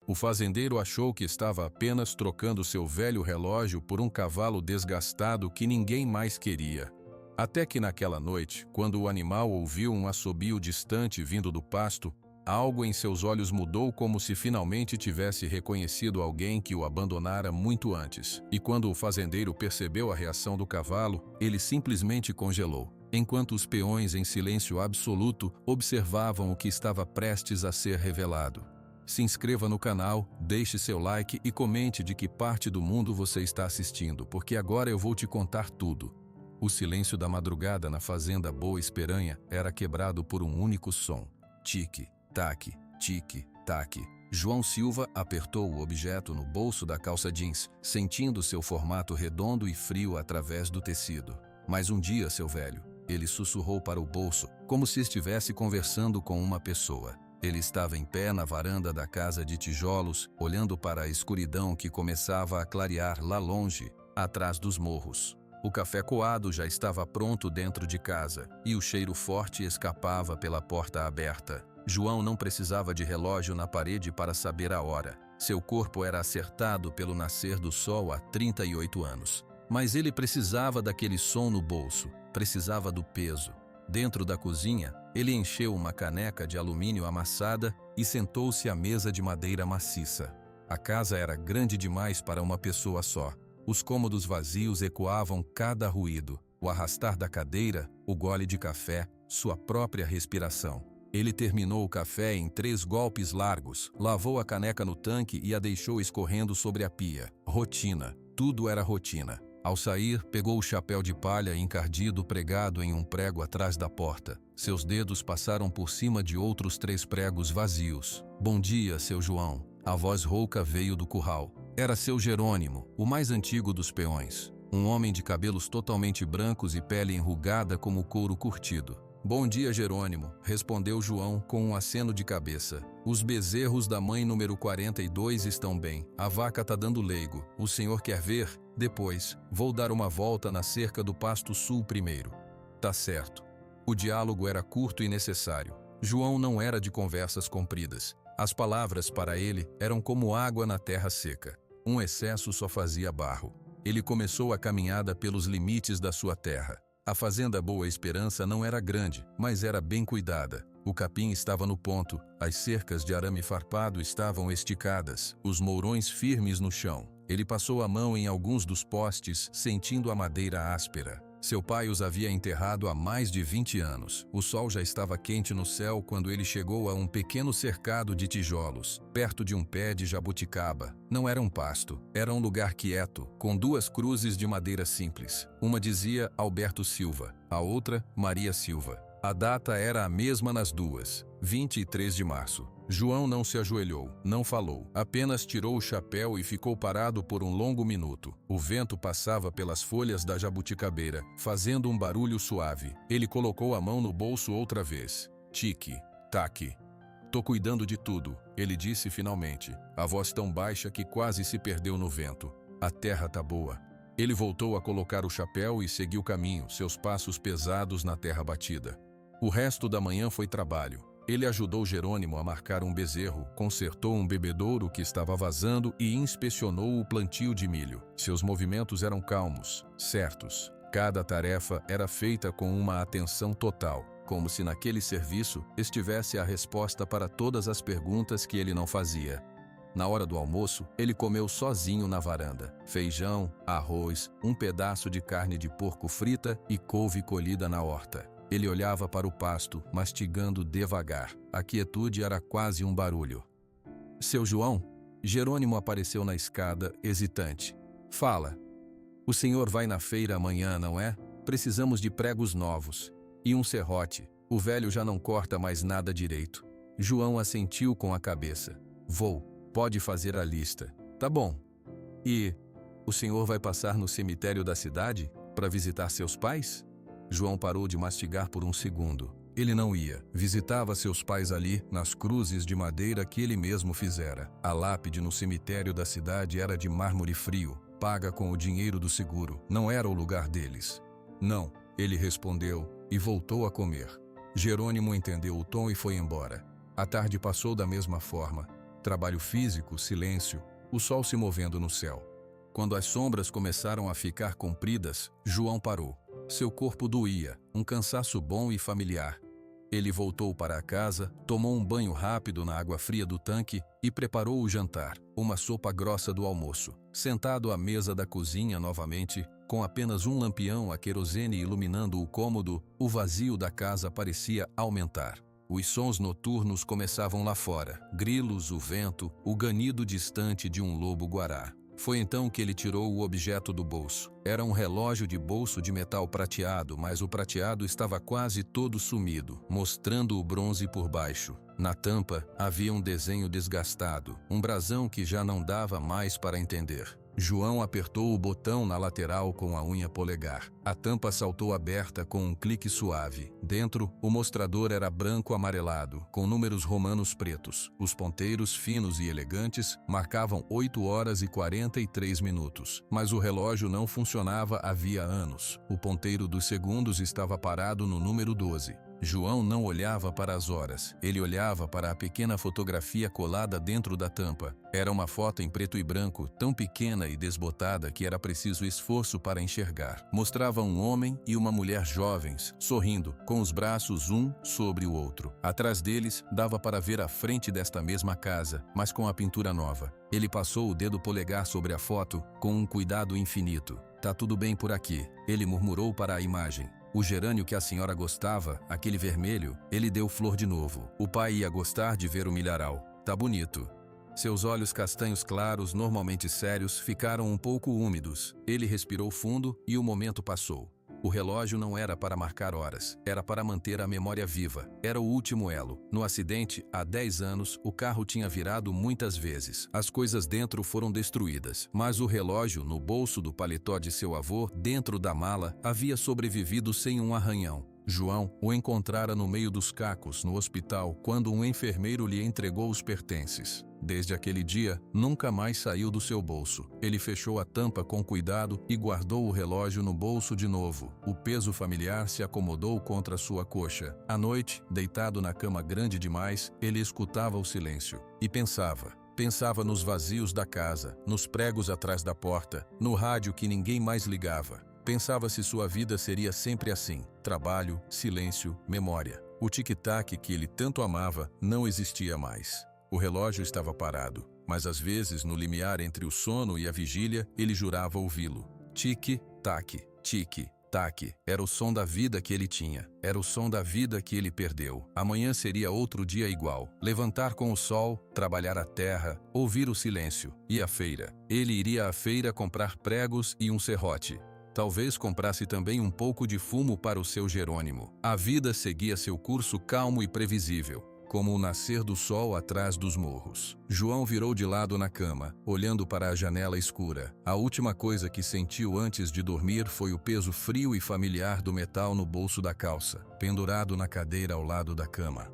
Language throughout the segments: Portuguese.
O fazendeiro achou que estava apenas trocando seu velho relógio por um cavalo desgastado que ninguém mais queria. Até que naquela noite, quando o animal ouviu um assobio distante vindo do pasto, algo em seus olhos mudou, como se finalmente tivesse reconhecido alguém que o abandonara muito antes. E quando o fazendeiro percebeu a reação do cavalo, ele simplesmente congelou, enquanto os peões, em silêncio absoluto, observavam o que estava prestes a ser revelado. Se inscreva no canal, deixe seu like e comente de que parte do mundo você está assistindo, porque agora eu vou te contar tudo. O silêncio da madrugada na fazenda Boa Esperanha era quebrado por um único som. Tique-taque, tique-taque. João Silva apertou o objeto no bolso da calça jeans, sentindo seu formato redondo e frio através do tecido. Mais um dia, seu velho. Ele sussurrou para o bolso, como se estivesse conversando com uma pessoa. Ele estava em pé na varanda da casa de tijolos, olhando para a escuridão que começava a clarear lá longe, atrás dos morros. O café coado já estava pronto dentro de casa, e o cheiro forte escapava pela porta aberta. João não precisava de relógio na parede para saber a hora. Seu corpo era acertado pelo nascer do sol há 38 anos. Mas ele precisava daquele som no bolso, precisava do peso. Dentro da cozinha, ele encheu uma caneca de alumínio amassada e sentou-se à mesa de madeira maciça. A casa era grande demais para uma pessoa só. Os cômodos vazios ecoavam cada ruído, o arrastar da cadeira, o gole de café, sua própria respiração. Ele terminou o café em 3 golpes largos, lavou a caneca no tanque e a deixou escorrendo sobre a pia. Rotina, tudo era rotina. Ao sair, pegou o chapéu de palha encardido pregado em um prego atrás da porta. Seus dedos passaram por cima de outros 3 pregos vazios. Bom dia, seu João. A voz rouca veio do curral. Era seu Jerônimo, o mais antigo dos peões. Um homem de cabelos totalmente brancos e pele enrugada como couro curtido. Bom dia, Jerônimo, respondeu João com um aceno de cabeça. Os bezerros da mãe número 42 estão bem. A vaca tá dando leigo. O senhor quer ver? Depois, vou dar uma volta na cerca do Pasto Sul primeiro. Tá certo. O diálogo era curto e necessário. João não era de conversas compridas. As palavras para ele eram como água na terra seca. Um excesso só fazia barro. Ele começou a caminhada pelos limites da sua terra. A fazenda Boa Esperança não era grande, mas era bem cuidada. O capim estava no ponto, as cercas de arame farpado estavam esticadas, os mourões firmes no chão. Ele passou a mão em alguns dos postes, sentindo a madeira áspera. Seu pai os havia enterrado há mais de 20 anos. O sol já estava quente no céu quando ele chegou a um pequeno cercado de tijolos, perto de um pé de jabuticaba. Não era um pasto, era um lugar quieto, com 2 cruzes de madeira simples. Uma dizia Alberto Silva, a outra Maria Silva. A data era a mesma nas duas, 23 de março. João não se ajoelhou, não falou, apenas tirou o chapéu e ficou parado por um longo minuto. O vento passava pelas folhas da jabuticabeira, fazendo um barulho suave. Ele colocou a mão no bolso outra vez. Tique-taque. Tô cuidando de tudo, ele disse finalmente, a voz tão baixa que quase se perdeu no vento. A terra tá boa. Ele voltou a colocar o chapéu e seguiu o caminho, seus passos pesados na terra batida. O resto da manhã foi trabalho. Ele ajudou Jerônimo a marcar um bezerro, consertou um bebedouro que estava vazando e inspecionou o plantio de milho. Seus movimentos eram calmos, certos. Cada tarefa era feita com uma atenção total, como se naquele serviço estivesse a resposta para todas as perguntas que ele não fazia. Na hora do almoço, ele comeu sozinho na varanda. Feijão, arroz, um pedaço de carne de porco frita e couve colhida na horta. Ele olhava para o pasto, mastigando devagar. A quietude era quase um barulho. Seu João? Jerônimo apareceu na escada, hesitante. Fala. O senhor vai na feira amanhã, não é? Precisamos de pregos novos. E um serrote. O velho já não corta mais nada direito. João assentiu com a cabeça. Vou. Pode fazer a lista. Tá bom. E o senhor vai passar no cemitério da cidade para visitar seus pais? João parou de mastigar por um segundo. Ele não ia. Visitava seus pais ali, nas cruzes de madeira que ele mesmo fizera. A lápide no cemitério da cidade era de mármore frio, paga com o dinheiro do seguro. Não era o lugar deles. Não, ele respondeu e voltou a comer. Jerônimo entendeu o tom e foi embora. A tarde passou da mesma forma. Trabalho físico, silêncio, o sol se movendo no céu. Quando as sombras começaram a ficar compridas, João parou. Seu corpo doía, um cansaço bom e familiar. Ele voltou para a casa, tomou um banho rápido na água fria do tanque e preparou o jantar, uma sopa grossa do almoço. Sentado à mesa da cozinha novamente, com apenas um lampião a querosene iluminando o cômodo, o vazio da casa parecia aumentar. Os sons noturnos começavam lá fora, grilos, o vento, o ganido distante de um lobo-guará. Foi então que ele tirou o objeto do bolso. Era um relógio de bolso de metal prateado, mas o prateado estava quase todo sumido, mostrando o bronze por baixo. Na tampa havia um desenho desgastado, um brasão que já não dava mais para entender. João apertou o botão na lateral com a unha polegar. A tampa saltou aberta com um clique suave. Dentro, o mostrador era branco amarelado, com números romanos pretos. Os ponteiros, finos e elegantes, marcavam 8 horas e 43 minutos. Mas o relógio não funcionava havia anos. O ponteiro dos segundos estava parado no número 12. João não olhava para as horas, ele olhava para a pequena fotografia colada dentro da tampa. Era uma foto em preto e branco, tão pequena e desbotada que era preciso esforço para enxergar. Mostrava um homem e uma mulher jovens, sorrindo, com os braços um sobre o outro. Atrás deles, dava para ver a frente desta mesma casa, mas com a pintura nova. Ele passou o dedo polegar sobre a foto, com um cuidado infinito. "Tá tudo bem por aqui", ele murmurou para a imagem. O gerânio que a senhora gostava, aquele vermelho, ele deu flor de novo. O pai ia gostar de ver o milharal. "Tá bonito." Seus olhos castanhos claros, normalmente sérios, ficaram um pouco úmidos. Ele respirou fundo e o momento passou. O relógio não era para marcar horas, era para manter a memória viva. Era o último elo. No acidente, há 10 anos, o carro tinha virado muitas vezes. As coisas dentro foram destruídas, mas o relógio, no bolso do paletó de seu avô, dentro da mala, havia sobrevivido sem um arranhão. João o encontrara no meio dos cacos, no hospital, quando um enfermeiro lhe entregou os pertences. Desde aquele dia, nunca mais saiu do seu bolso. Ele fechou a tampa com cuidado e guardou o relógio no bolso de novo. O peso familiar se acomodou contra sua coxa. À noite, deitado na cama grande demais, ele escutava o silêncio e pensava. Pensava nos vazios da casa, nos pregos atrás da porta, no rádio que ninguém mais ligava. Pensava se sua vida seria sempre assim: trabalho, silêncio, memória. O tic-tac que ele tanto amava não existia mais. O relógio estava parado, mas às vezes, no limiar entre o sono e a vigília, ele jurava ouvi-lo. Tic-tac, tic-tac. Era o som da vida que ele tinha. Era o som da vida que ele perdeu. Amanhã seria outro dia igual. Levantar com o sol, trabalhar a terra, ouvir o silêncio. E a feira. Ele iria à feira comprar pregos e um serrote. Talvez comprasse também um pouco de fumo para o seu Jerônimo. A vida seguia seu curso calmo e previsível, como o nascer do sol atrás dos morros. João virou de lado na cama, olhando para a janela escura. A última coisa que sentiu antes de dormir foi o peso frio e familiar do metal no bolso da calça, pendurado na cadeira ao lado da cama.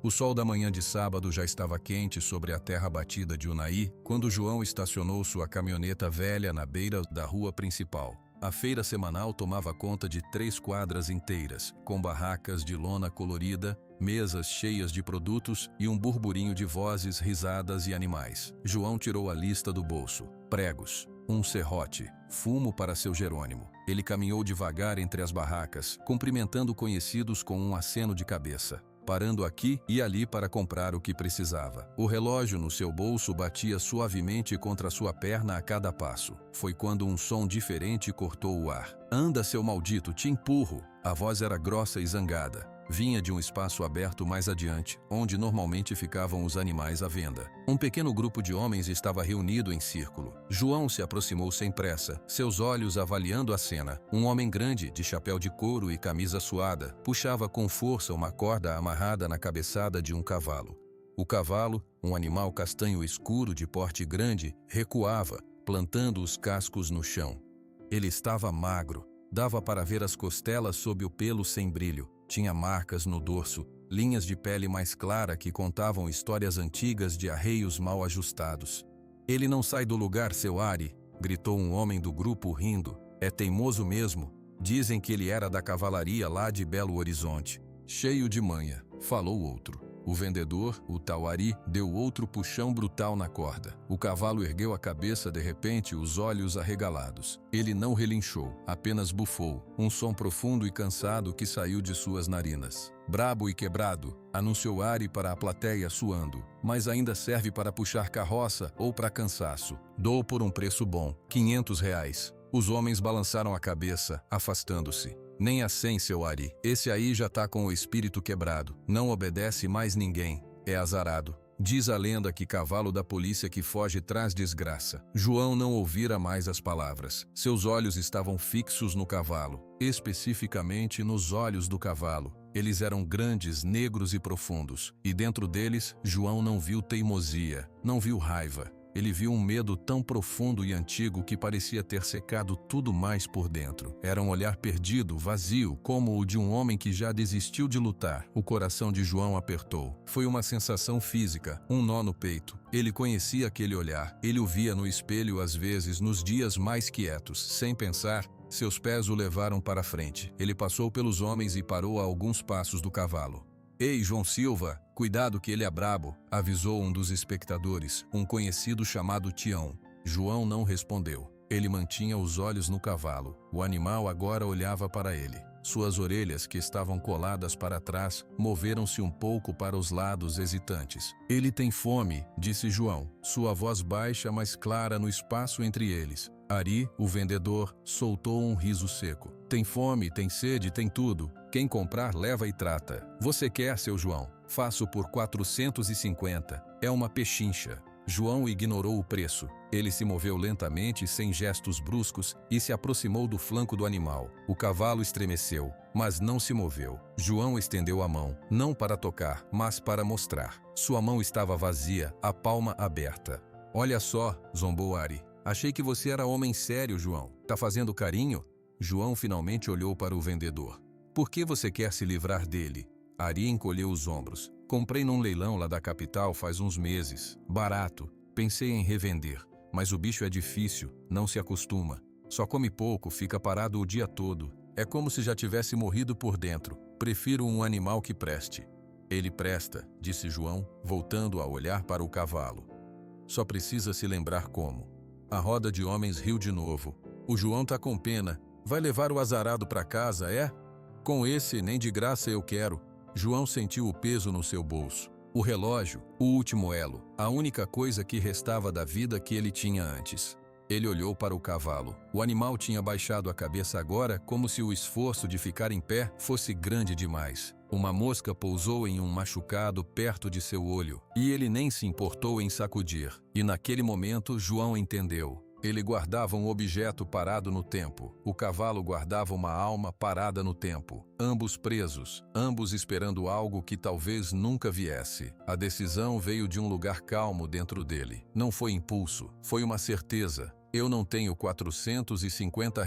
O sol da manhã de sábado já estava quente sobre a terra batida de Unai, quando João estacionou sua caminhoneta velha na beira da rua principal. A feira semanal tomava conta de 3 quadras inteiras, com barracas de lona colorida, mesas cheias de produtos e um burburinho de vozes, risadas e animais. João tirou a lista do bolso. Pregos, um serrote, fumo para seu Jerônimo. Ele caminhou devagar entre as barracas, cumprimentando conhecidos com um aceno de cabeça, parando aqui e ali para comprar o que precisava. O relógio no seu bolso batia suavemente contra sua perna a cada passo. Foi quando um som diferente cortou o ar. "Anda, seu maldito, te empurro!" A voz era grossa e zangada. Vinha de um espaço aberto mais adiante, onde normalmente ficavam os animais à venda. Um pequeno grupo de homens estava reunido em círculo. João se aproximou sem pressa, seus olhos avaliando a cena. Um homem grande, de chapéu de couro e camisa suada, puxava com força uma corda amarrada na cabeçada de um cavalo. O cavalo, um animal castanho escuro de porte grande, recuava, plantando os cascos no chão. Ele estava magro, dava para ver as costelas sob o pelo sem brilho. Tinha marcas no dorso, linhas de pele mais clara que contavam histórias antigas de arreios mal ajustados. "Ele não sai do lugar, seu Ari", gritou um homem do grupo rindo. "É teimoso mesmo. Dizem que ele era da cavalaria lá de Belo Horizonte." "Cheio de manha", falou outro. O vendedor, o tal Ari, deu outro puxão brutal na corda. O cavalo ergueu a cabeça de repente, os olhos arregalados. Ele não relinchou, apenas bufou, um som profundo e cansado que saiu de suas narinas. Brabo e quebrado, anunciou Ari para a plateia suando. Mas ainda serve para puxar carroça ou para cansaço. Dou por um preço bom, R$ 500. Os homens balançaram a cabeça, afastando-se. Nem assim, seu Ari. Esse aí já tá com o espírito quebrado. Não obedece mais ninguém. É azarado. Diz a lenda que cavalo da polícia que foge traz desgraça. João não ouvira mais as palavras. Seus olhos estavam fixos no cavalo, especificamente nos olhos do cavalo. Eles eram grandes, negros e profundos. E dentro deles, João não viu teimosia, não viu raiva. Ele viu um medo tão profundo e antigo que parecia ter secado tudo mais por dentro. Era um olhar perdido, vazio, como o de um homem que já desistiu de lutar. O coração de João apertou. Foi uma sensação física, um nó no peito. Ele conhecia aquele olhar. Ele o via no espelho às vezes, nos dias mais quietos. Sem pensar, seus pés o levaram para frente. Ele passou pelos homens e parou a alguns passos do cavalo. Ei, João Silva, cuidado que ele é brabo, avisou um dos espectadores, um conhecido chamado Tião. João não respondeu. Ele mantinha os olhos no cavalo. O animal agora olhava para ele. Suas orelhas, que estavam coladas para trás, moveram-se um pouco para os lados, hesitantes. Ele tem fome, disse João, sua voz baixa, mas clara no espaço entre eles. Ari, o vendedor, soltou um riso seco. Tem fome, tem sede, tem tudo. Quem comprar leva e trata. Você quer, seu João? Faço por 450. É uma pechincha. João ignorou o preço. Ele se moveu lentamente, sem gestos bruscos, e se aproximou do flanco do animal. O cavalo estremeceu, mas não se moveu. João estendeu a mão, não para tocar, mas para mostrar. Sua mão estava vazia, a palma aberta. Olha só, zombou Ari. Achei que você era homem sério, João. Tá fazendo carinho? João finalmente olhou para o vendedor. Por que você quer se livrar dele? Ari encolheu os ombros. Comprei num leilão lá da capital faz uns meses. Barato. Pensei em revender. Mas o bicho é difícil, não se acostuma. Só come pouco, fica parado o dia todo. É como se já tivesse morrido por dentro. Prefiro um animal que preste. Ele presta, disse João, voltando a olhar para o cavalo. Só precisa se lembrar como. A roda de homens riu de novo. O João tá com pena. Vai levar o azarado para casa, é? Com esse, nem de graça eu quero. João sentiu o peso no seu bolso. O relógio, o último elo, a única coisa que restava da vida que ele tinha antes. Ele olhou para o cavalo. O animal tinha baixado a cabeça agora, como se o esforço de ficar em pé fosse grande demais. Uma mosca pousou em um machucado perto de seu olho, e ele nem se importou em sacudir. E naquele momento, João entendeu. Ele guardava um objeto parado no tempo. O cavalo guardava uma alma parada no tempo. Ambos presos, ambos esperando algo que talvez nunca viesse. A decisão veio de um lugar calmo dentro dele. Não foi impulso, foi uma certeza. Eu não tenho R$ 450,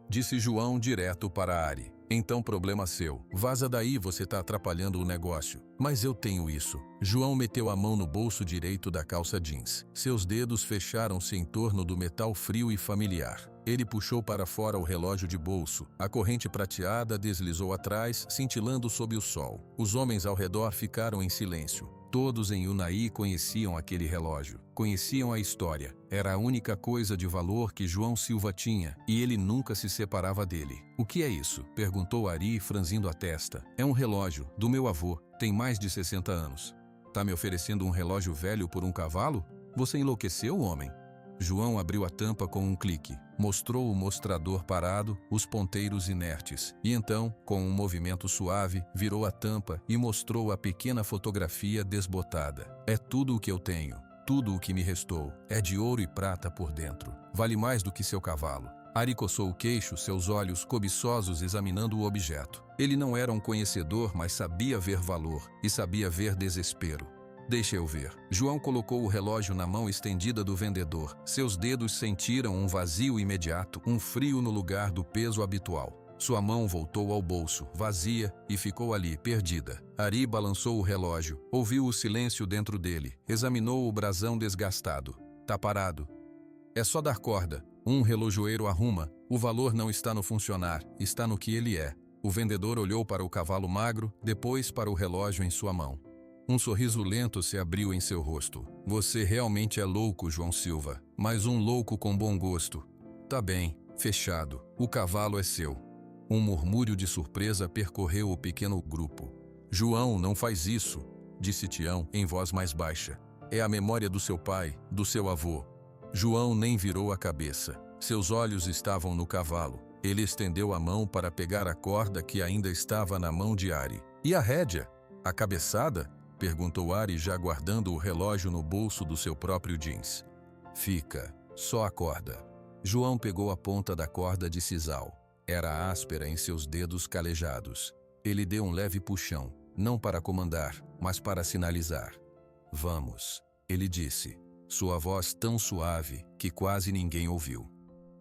disse João direto para Ari. Então problema seu. Vaza daí, você tá atrapalhando o negócio. Mas eu tenho isso. João meteu a mão no bolso direito da calça jeans. Seus dedos fecharam-se em torno do metal frio e familiar. Ele puxou para fora o relógio de bolso. A corrente prateada deslizou atrás, cintilando sob o sol. Os homens ao redor ficaram em silêncio. Todos em Unai conheciam aquele relógio, conheciam a história. Era a única coisa de valor que João Silva tinha, e ele nunca se separava dele. O que é isso? Perguntou Ari, franzindo a testa. É um relógio, do meu avô, tem mais de 60 anos. Tá me oferecendo um relógio velho por um cavalo? Você enlouqueceu, homem? João abriu a tampa com um clique. Mostrou o mostrador parado, os ponteiros inertes. E então, com um movimento suave, virou a tampa e mostrou a pequena fotografia desbotada. É tudo o que eu tenho. Tudo o que me restou. É de ouro e prata por dentro. Vale mais do que seu cavalo. Ari coçou o queixo, seus olhos cobiçosos examinando o objeto. Ele não era um conhecedor, mas sabia ver valor e sabia ver desespero. Deixa eu ver. João colocou o relógio na mão estendida do vendedor. Seus dedos sentiram um vazio imediato, um frio no lugar do peso habitual. Sua mão voltou ao bolso, vazia, e ficou ali, perdida. Ari balançou o relógio, ouviu o silêncio dentro dele, examinou o brasão desgastado. Tá parado. É só dar corda. Um relojoeiro arruma. O valor não está no funcionar, está no que ele é. O vendedor olhou para o cavalo magro, depois para o relógio em sua mão. Um sorriso lento se abriu em seu rosto. Você realmente é louco, João Silva, mas um louco com bom gosto. Tá bem, fechado. O cavalo é seu. Um murmúrio de surpresa percorreu o pequeno grupo. João, não faz isso, disse Tião em voz mais baixa. É a memória do seu pai, do seu avô. João nem virou a cabeça. Seus olhos estavam no cavalo. Ele estendeu a mão para pegar a corda que ainda estava na mão de Ari. E a rédea? A cabeçada? Perguntou Ari, já guardando o relógio no bolso do seu próprio jeans. Fica, só a corda. João pegou a ponta da corda de sisal. Era áspera em seus dedos calejados. Ele deu um leve puxão, não para comandar, mas para sinalizar. Vamos, ele disse, sua voz tão suave que quase ninguém ouviu.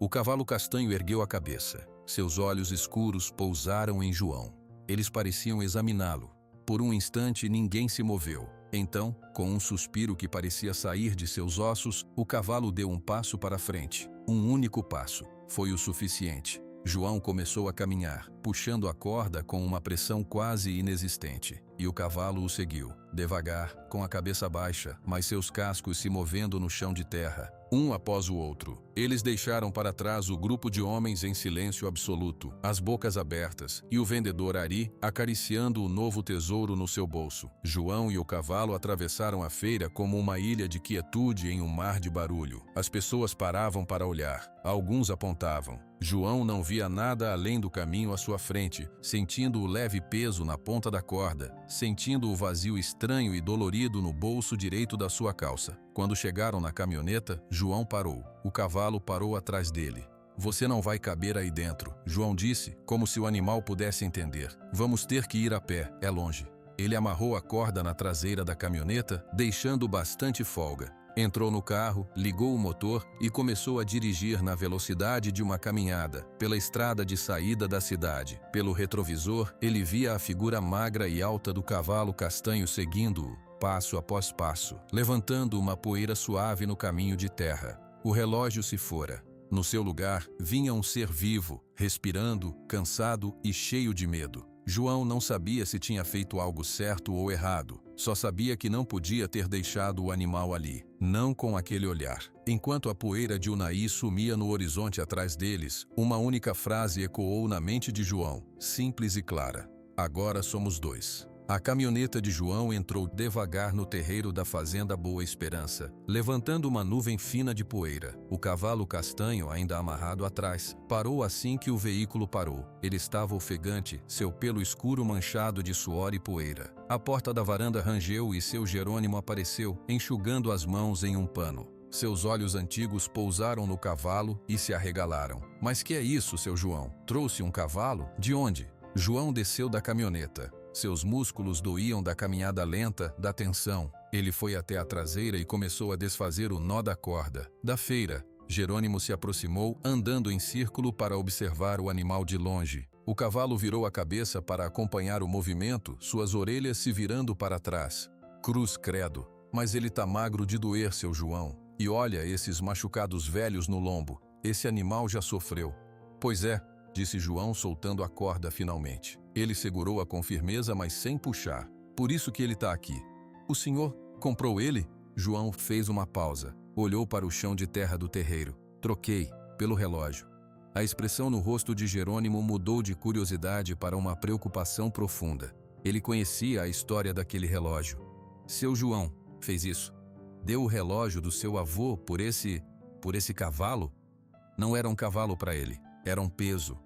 O cavalo castanho ergueu a cabeça. Seus olhos escuros pousaram em João. Eles pareciam examiná-lo. Por um instante ninguém se moveu. Então, com um suspiro que parecia sair de seus ossos, o cavalo deu um passo para frente. Um único passo. Foi o suficiente. João começou a caminhar, puxando a corda com uma pressão quase inexistente. E o cavalo o seguiu, devagar, com a cabeça baixa, mas seus cascos se movendo no chão de terra, um após o outro. Eles deixaram para trás o grupo de homens em silêncio absoluto, as bocas abertas, e o vendedor Ari acariciando o novo tesouro no seu bolso. João e o cavalo atravessaram a feira como uma ilha de quietude em um mar de barulho. As pessoas paravam para olhar. Alguns apontavam. João não via nada além do caminho à sua frente, sentindo o leve peso na ponta da corda, sentindo o vazio estranho e dolorido no bolso direito da sua calça. Quando chegaram na caminhoneta, João parou. O cavalo parou atrás dele. Você não vai caber aí dentro, João disse, como se o animal pudesse entender. Vamos ter que ir a pé, é longe. Ele amarrou a corda na traseira da caminhoneta, deixando bastante folga. Entrou no carro, ligou o motor e começou a dirigir na velocidade de uma caminhada, pela estrada de saída da cidade. Pelo retrovisor, ele via a figura magra e alta do cavalo castanho seguindo-o, passo após passo, levantando uma poeira suave no caminho de terra. O relógio se fora. No seu lugar, vinha um ser vivo, respirando, cansado e cheio de medo. João não sabia se tinha feito algo certo ou errado. Só sabia que não podia ter deixado o animal ali. Não com aquele olhar. Enquanto a poeira de Unai sumia no horizonte atrás deles, uma única frase ecoou na mente de João, simples e clara. Agora somos dois. A caminhoneta de João entrou devagar no terreiro da fazenda Boa Esperança, levantando uma nuvem fina de poeira. O cavalo castanho, ainda amarrado atrás, parou assim que o veículo parou. Ele estava ofegante, seu pelo escuro manchado de suor e poeira. A porta da varanda rangeu e seu Jerônimo apareceu, enxugando as mãos em um pano. Seus olhos antigos pousaram no cavalo e se arregalaram. Mas que é isso, seu João? Trouxe um cavalo? De onde? João desceu da caminhoneta. Seus músculos doíam da caminhada lenta, da tensão. Ele foi até a traseira e começou a desfazer o nó da corda. Da feira, Jerônimo se aproximou, andando em círculo para observar o animal de longe. O cavalo virou a cabeça para acompanhar o movimento, suas orelhas se virando para trás. Cruz credo, mas ele tá magro de doer, seu João. E olha esses machucados velhos no lombo. Esse animal já sofreu. Pois é, disse João, soltando a corda finalmente. Ele segurou-a com firmeza, mas sem puxar. Por isso que ele está aqui. O senhor comprou ele? João fez uma pausa. Olhou para o chão de terra do terreiro. Troquei, pelo relógio. A expressão no rosto de Jerônimo mudou de curiosidade para uma preocupação profunda. Ele conhecia a história daquele relógio. Seu João fez isso. Deu o relógio do seu avô por esse cavalo? Não era um cavalo para ele. Era um peso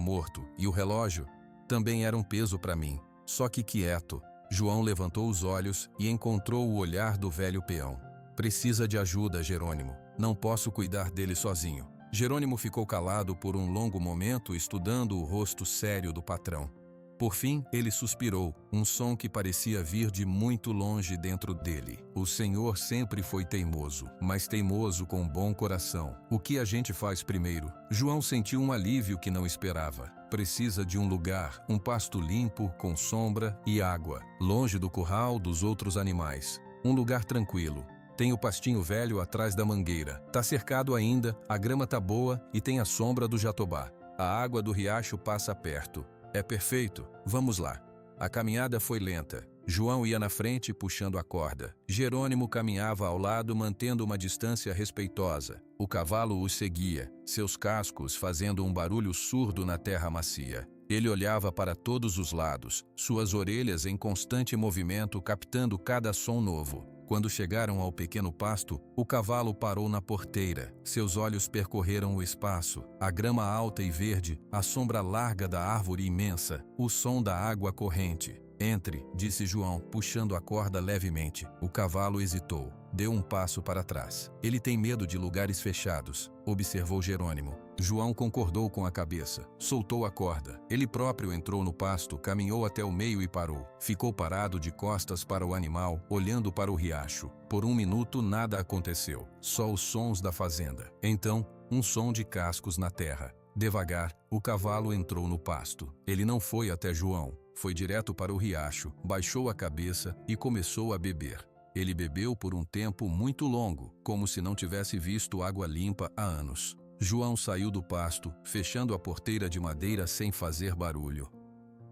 morto. E o relógio também era um peso para mim. Só que quieto. João levantou os olhos e encontrou o olhar do velho peão. Precisa de ajuda, Jerônimo. Não posso cuidar dele sozinho. Jerônimo ficou calado por um longo momento, estudando o rosto sério do patrão. Por fim, ele suspirou, um som que parecia vir de muito longe dentro dele. O Senhor sempre foi teimoso, mas teimoso com bom coração. O que a gente faz primeiro? João sentiu um alívio que não esperava. Precisa de um lugar, um pasto limpo, com sombra e água, longe do curral dos outros animais. Um lugar tranquilo. Tem o pastinho velho atrás da mangueira. Tá cercado ainda, a grama tá boa e tem a sombra do jatobá. A água do riacho passa perto. É perfeito, vamos lá. A caminhada foi lenta. João ia na frente puxando a corda. Jerônimo caminhava ao lado mantendo uma distância respeitosa. O cavalo os seguia, seus cascos fazendo um barulho surdo na terra macia. Ele olhava para todos os lados, suas orelhas em constante movimento captando cada som novo. Quando chegaram ao pequeno pasto, o cavalo parou na porteira. Seus olhos percorreram o espaço, a grama alta e verde, a sombra larga da árvore imensa, o som da água corrente. Entre, disse João, puxando a corda levemente. O cavalo hesitou, deu um passo para trás. Ele tem medo de lugares fechados, observou Jerônimo. João concordou com a cabeça, soltou a corda. Ele próprio entrou no pasto, caminhou até o meio e parou. Ficou parado de costas para o animal, olhando para o riacho. Por um minuto nada aconteceu, só os sons da fazenda. Então, um som de cascos na terra. Devagar, o cavalo entrou no pasto. Ele não foi até João. Foi direto para o riacho, baixou a cabeça e começou a beber. Ele bebeu por um tempo muito longo, como se não tivesse visto água limpa há anos. João saiu do pasto, fechando a porteira de madeira sem fazer barulho.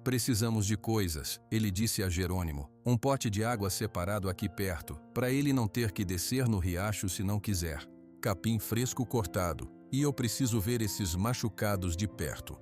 Precisamos de coisas, ele disse a Jerônimo. Um pote de água separado aqui perto, para ele não ter que descer no riacho se não quiser. Capim fresco cortado, e eu preciso ver esses machucados de perto.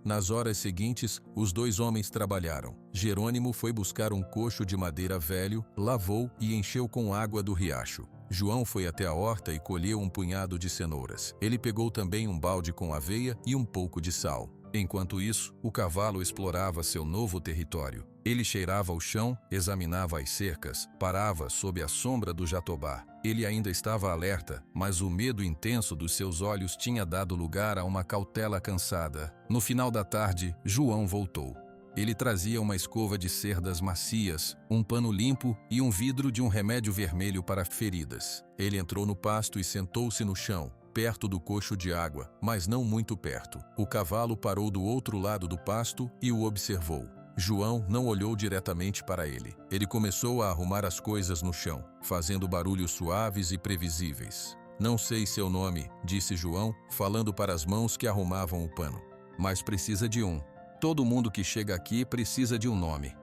Nas horas seguintes, os dois homens trabalharam. Jerônimo foi buscar um coxo de madeira velho, lavou e encheu com água do riacho. João foi até a horta e colheu um punhado de cenouras. Ele pegou também um balde com aveia e um pouco de sal. Enquanto isso, o cavalo explorava seu novo território. Ele cheirava o chão, examinava as cercas, parava sob a sombra do jatobá. Ele ainda estava alerta, mas o medo intenso dos seus olhos tinha dado lugar a uma cautela cansada. No final da tarde, João voltou. Ele trazia uma escova de cerdas macias, um pano limpo e um vidro de um remédio vermelho para feridas. Ele entrou no pasto e sentou-se no chão, perto do coxo de água, mas não muito perto. O cavalo parou do outro lado do pasto e o observou. João não olhou diretamente para ele. Ele começou a arrumar as coisas no chão, fazendo barulhos suaves e previsíveis. Não sei seu nome, disse João, falando para as mãos que arrumavam o pano. Mas precisa de um. Todo mundo que chega aqui precisa de um nome.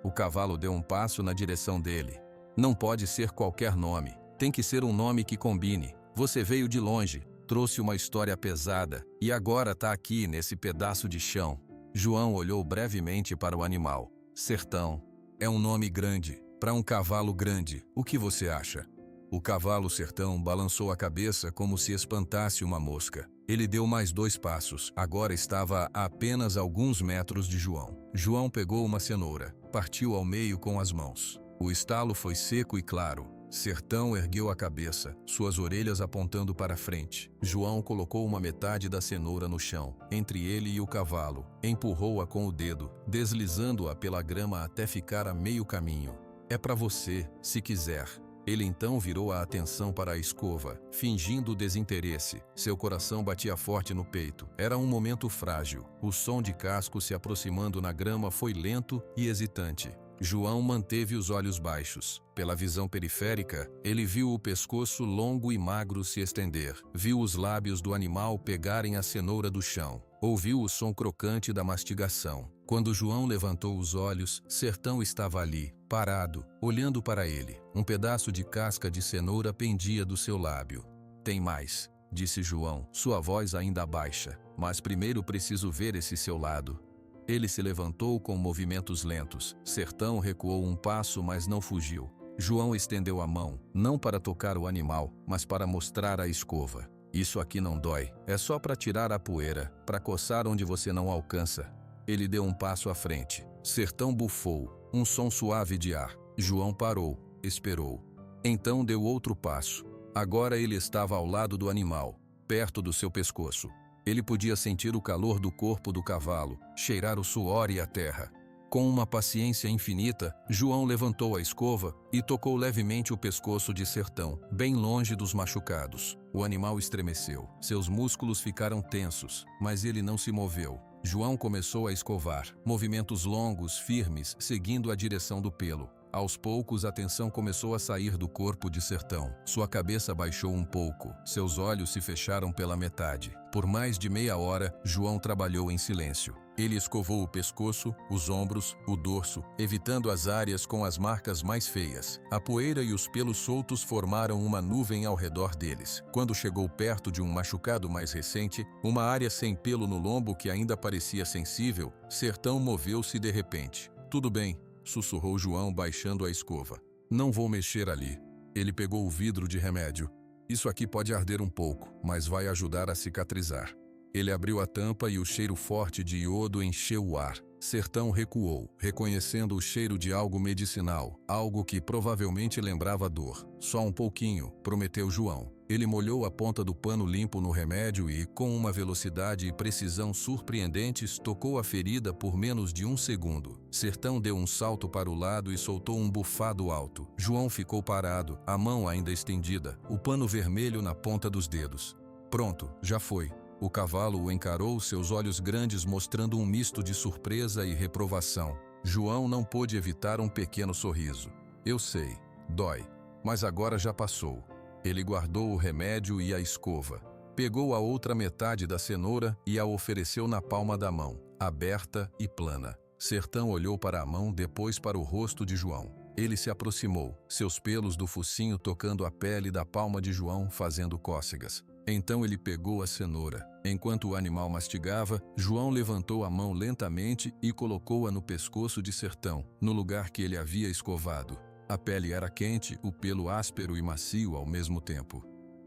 O cavalo deu um passo na direção dele. Não pode ser qualquer nome. Tem que ser um nome que combine. Você veio de longe, trouxe uma história pesada e agora está aqui nesse pedaço de chão. João olhou brevemente para o animal. Sertão. É um nome grande, para um cavalo grande. O que você acha? O cavalo Sertão balançou a cabeça como se espantasse uma mosca. Ele deu mais 2 passos. Agora estava a apenas alguns metros de João. João pegou uma cenoura, partiu ao meio com as mãos. O estalo foi seco e claro. Sertão ergueu a cabeça, suas orelhas apontando para frente. João colocou uma metade da cenoura no chão, entre ele e o cavalo. Empurrou-a com o dedo, deslizando-a pela grama até ficar a meio caminho. É para você, se quiser. Ele então virou a atenção para a escova, fingindo desinteresse. Seu coração batia forte no peito. Era um momento frágil. O som de casco se aproximando na grama foi lento e hesitante. João manteve os olhos baixos. Pela visão periférica, ele viu o pescoço longo e magro se estender. Viu os lábios do animal pegarem a cenoura do chão. Ouviu o som crocante da mastigação. Quando João levantou os olhos, Sertão estava ali, parado, olhando para ele. Um pedaço de casca de cenoura pendia do seu lábio. Tem mais, disse João, sua voz ainda baixa. Mas primeiro preciso ver esse seu lado. Ele se levantou com movimentos lentos. Sertão recuou um passo, mas não fugiu. João estendeu a mão, não para tocar o animal, mas para mostrar a escova. Isso aqui não dói, é só para tirar a poeira, para coçar onde você não alcança. Ele deu um passo à frente. Sertão bufou, um som suave de ar. João parou, esperou. Então deu outro passo. Agora ele estava ao lado do animal, perto do seu pescoço. Ele podia sentir o calor do corpo do cavalo, cheirar o suor e a terra. Com uma paciência infinita, João levantou a escova e tocou levemente o pescoço de Sertão, bem longe dos machucados. O animal estremeceu. Seus músculos ficaram tensos, mas ele não se moveu. João começou a escovar, movimentos longos, firmes, seguindo a direção do pelo. Aos poucos, a tensão começou a sair do corpo de Sertão. Sua cabeça baixou um pouco. Seus olhos se fecharam pela metade. Por mais de meia hora, João trabalhou em silêncio. Ele escovou o pescoço, os ombros, o dorso, evitando as áreas com as marcas mais feias. A poeira e os pelos soltos formaram uma nuvem ao redor deles. Quando chegou perto de um machucado mais recente, uma área sem pelo no lombo que ainda parecia sensível, Sertão moveu-se de repente. "Tudo bem", sussurrou João baixando a escova. "Não vou mexer ali." Ele pegou o vidro de remédio. "Isso aqui pode arder um pouco, mas vai ajudar a cicatrizar." Ele abriu a tampa e o cheiro forte de iodo encheu o ar. Sertão recuou, reconhecendo o cheiro de algo medicinal, algo que provavelmente lembrava dor. "Só um pouquinho", prometeu João. Ele molhou a ponta do pano limpo no remédio e, com uma velocidade e precisão surpreendentes, tocou a ferida por menos de um segundo. Sertão deu um salto para o lado e soltou um bufado alto. João ficou parado, a mão ainda estendida, o pano vermelho na ponta dos dedos. "Pronto, já foi." O cavalo o encarou, seus olhos grandes mostrando um misto de surpresa e reprovação. João não pôde evitar um pequeno sorriso. "Eu sei, dói, mas agora já passou." Ele guardou o remédio e a escova. Pegou a outra metade da cenoura e a ofereceu na palma da mão, aberta e plana. Sertão olhou para a mão, depois para o rosto de João. Ele se aproximou, seus pelos do focinho tocando a pele da palma de João, fazendo cócegas. Então ele pegou a cenoura. Enquanto o animal mastigava, João levantou a mão lentamente e colocou-a no pescoço de Sertão, no lugar que ele havia escovado. A pele era quente, o pelo áspero e macio ao mesmo tempo.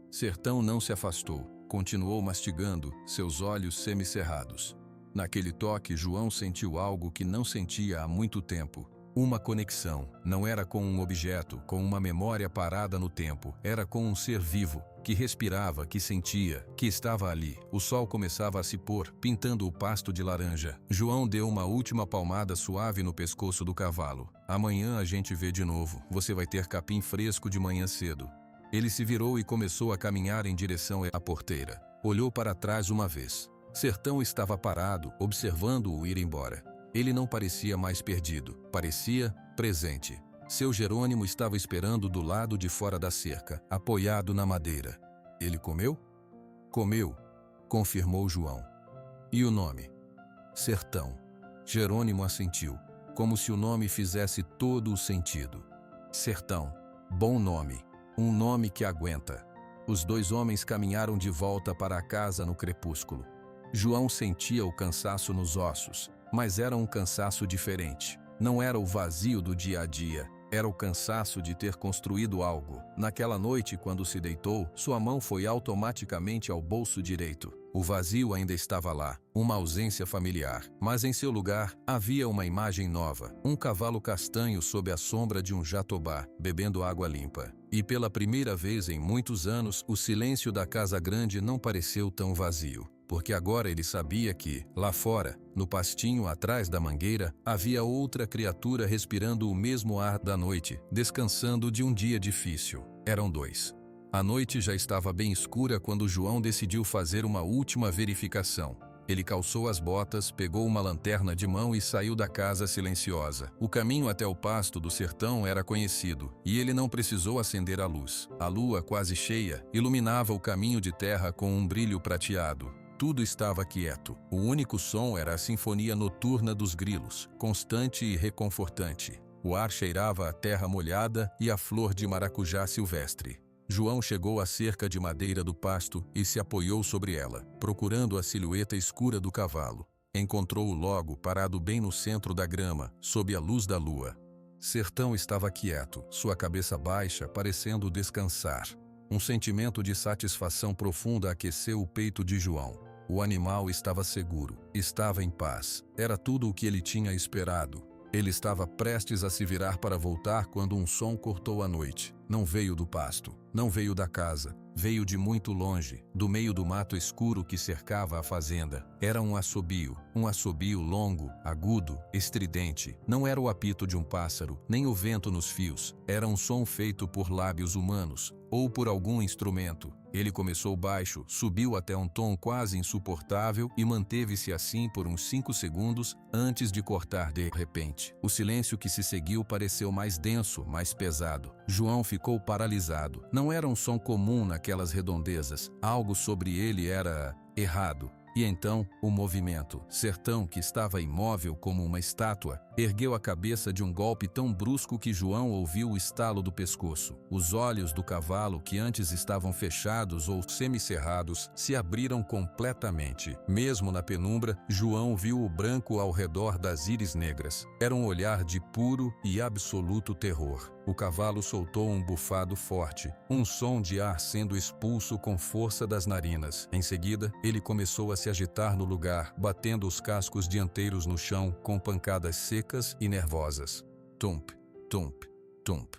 Sertão não se afastou, continuou mastigando, seus olhos semicerrados. Naquele toque, João sentiu algo que não sentia há muito tempo. Uma conexão. Não era com um objeto, com uma memória parada no tempo. Era com um ser vivo, que respirava, que sentia, que estava ali. O sol começava a se pôr, pintando o pasto de laranja. João deu uma última palmada suave no pescoço do cavalo. "Amanhã a gente vê de novo. Você vai ter capim fresco de manhã cedo." Ele se virou e começou a caminhar em direção à porteira. Olhou para trás uma vez. Sertão estava parado, observando-o ir embora. Ele não parecia mais perdido, parecia presente. Seu Jerônimo estava esperando do lado de fora da cerca, apoiado na madeira. "Ele comeu?" "Comeu", confirmou João. "E o nome?" "Sertão." Jerônimo assentiu, como se o nome fizesse todo o sentido. "Sertão. Bom nome. Um nome que aguenta." Os dois homens caminharam de volta para a casa no crepúsculo. João sentia o cansaço nos ossos, mas era um cansaço diferente. Não era o vazio do dia a dia, era o cansaço de ter construído algo. Naquela noite, quando se deitou, sua mão foi automaticamente ao bolso direito. O vazio ainda estava lá, uma ausência familiar, mas em seu lugar havia uma imagem nova, um cavalo castanho sob a sombra de um jatobá, bebendo água limpa. E pela primeira vez em muitos anos, o silêncio da casa grande não pareceu tão vazio. Porque agora ele sabia que, lá fora, no pastinho atrás da mangueira, havia outra criatura respirando o mesmo ar da noite, descansando de um dia difícil. Eram dois. A noite já estava bem escura quando João decidiu fazer uma última verificação. Ele calçou as botas, pegou uma lanterna de mão e saiu da casa silenciosa. O caminho até o pasto do sertão era conhecido, e ele não precisou acender a luz. A lua, quase cheia, iluminava o caminho de terra com um brilho prateado. Tudo estava quieto. O único som era a sinfonia noturna dos grilos, constante e reconfortante. O ar cheirava a terra molhada e a flor de maracujá silvestre. João chegou à cerca de madeira do pasto e se apoiou sobre ela, procurando a silhueta escura do cavalo. Encontrou-o logo parado bem no centro da grama, sob a luz da lua. Sertão estava quieto, sua cabeça baixa, parecendo descansar. Um sentimento de satisfação profunda aqueceu o peito de João. O animal estava seguro, estava em paz. Era tudo o que ele tinha esperado. Ele estava prestes a se virar para voltar quando um som cortou a noite. Não veio do pasto, não veio da casa, veio de muito longe, do meio do mato escuro que cercava a fazenda. Era um assobio longo, agudo, estridente. Não era o apito de um pássaro, nem o vento nos fios. Era um som feito por lábios humanos, ou por algum instrumento. Ele começou baixo, subiu até um tom quase insuportável e manteve-se assim por uns 5 segundos antes de cortar de repente. O silêncio que se seguiu pareceu mais denso, mais pesado. João ficou paralisado. Não era um som comum naquelas redondezas. Algo sobre ele era errado. E então, o movimento. Sertão, que estava imóvel como uma estátua, ergueu a cabeça de um golpe tão brusco que João ouviu o estalo do pescoço. Os olhos do cavalo, que antes estavam fechados ou semicerrados, se abriram completamente. Mesmo na penumbra, João viu o branco ao redor das íris negras. Era um olhar de puro e absoluto terror. O cavalo soltou um bufado forte, um som de ar sendo expulso com força das narinas. Em seguida, ele começou a se agitar no lugar, batendo os cascos dianteiros no chão com pancadas secas e nervosas. Tump, tump, tump.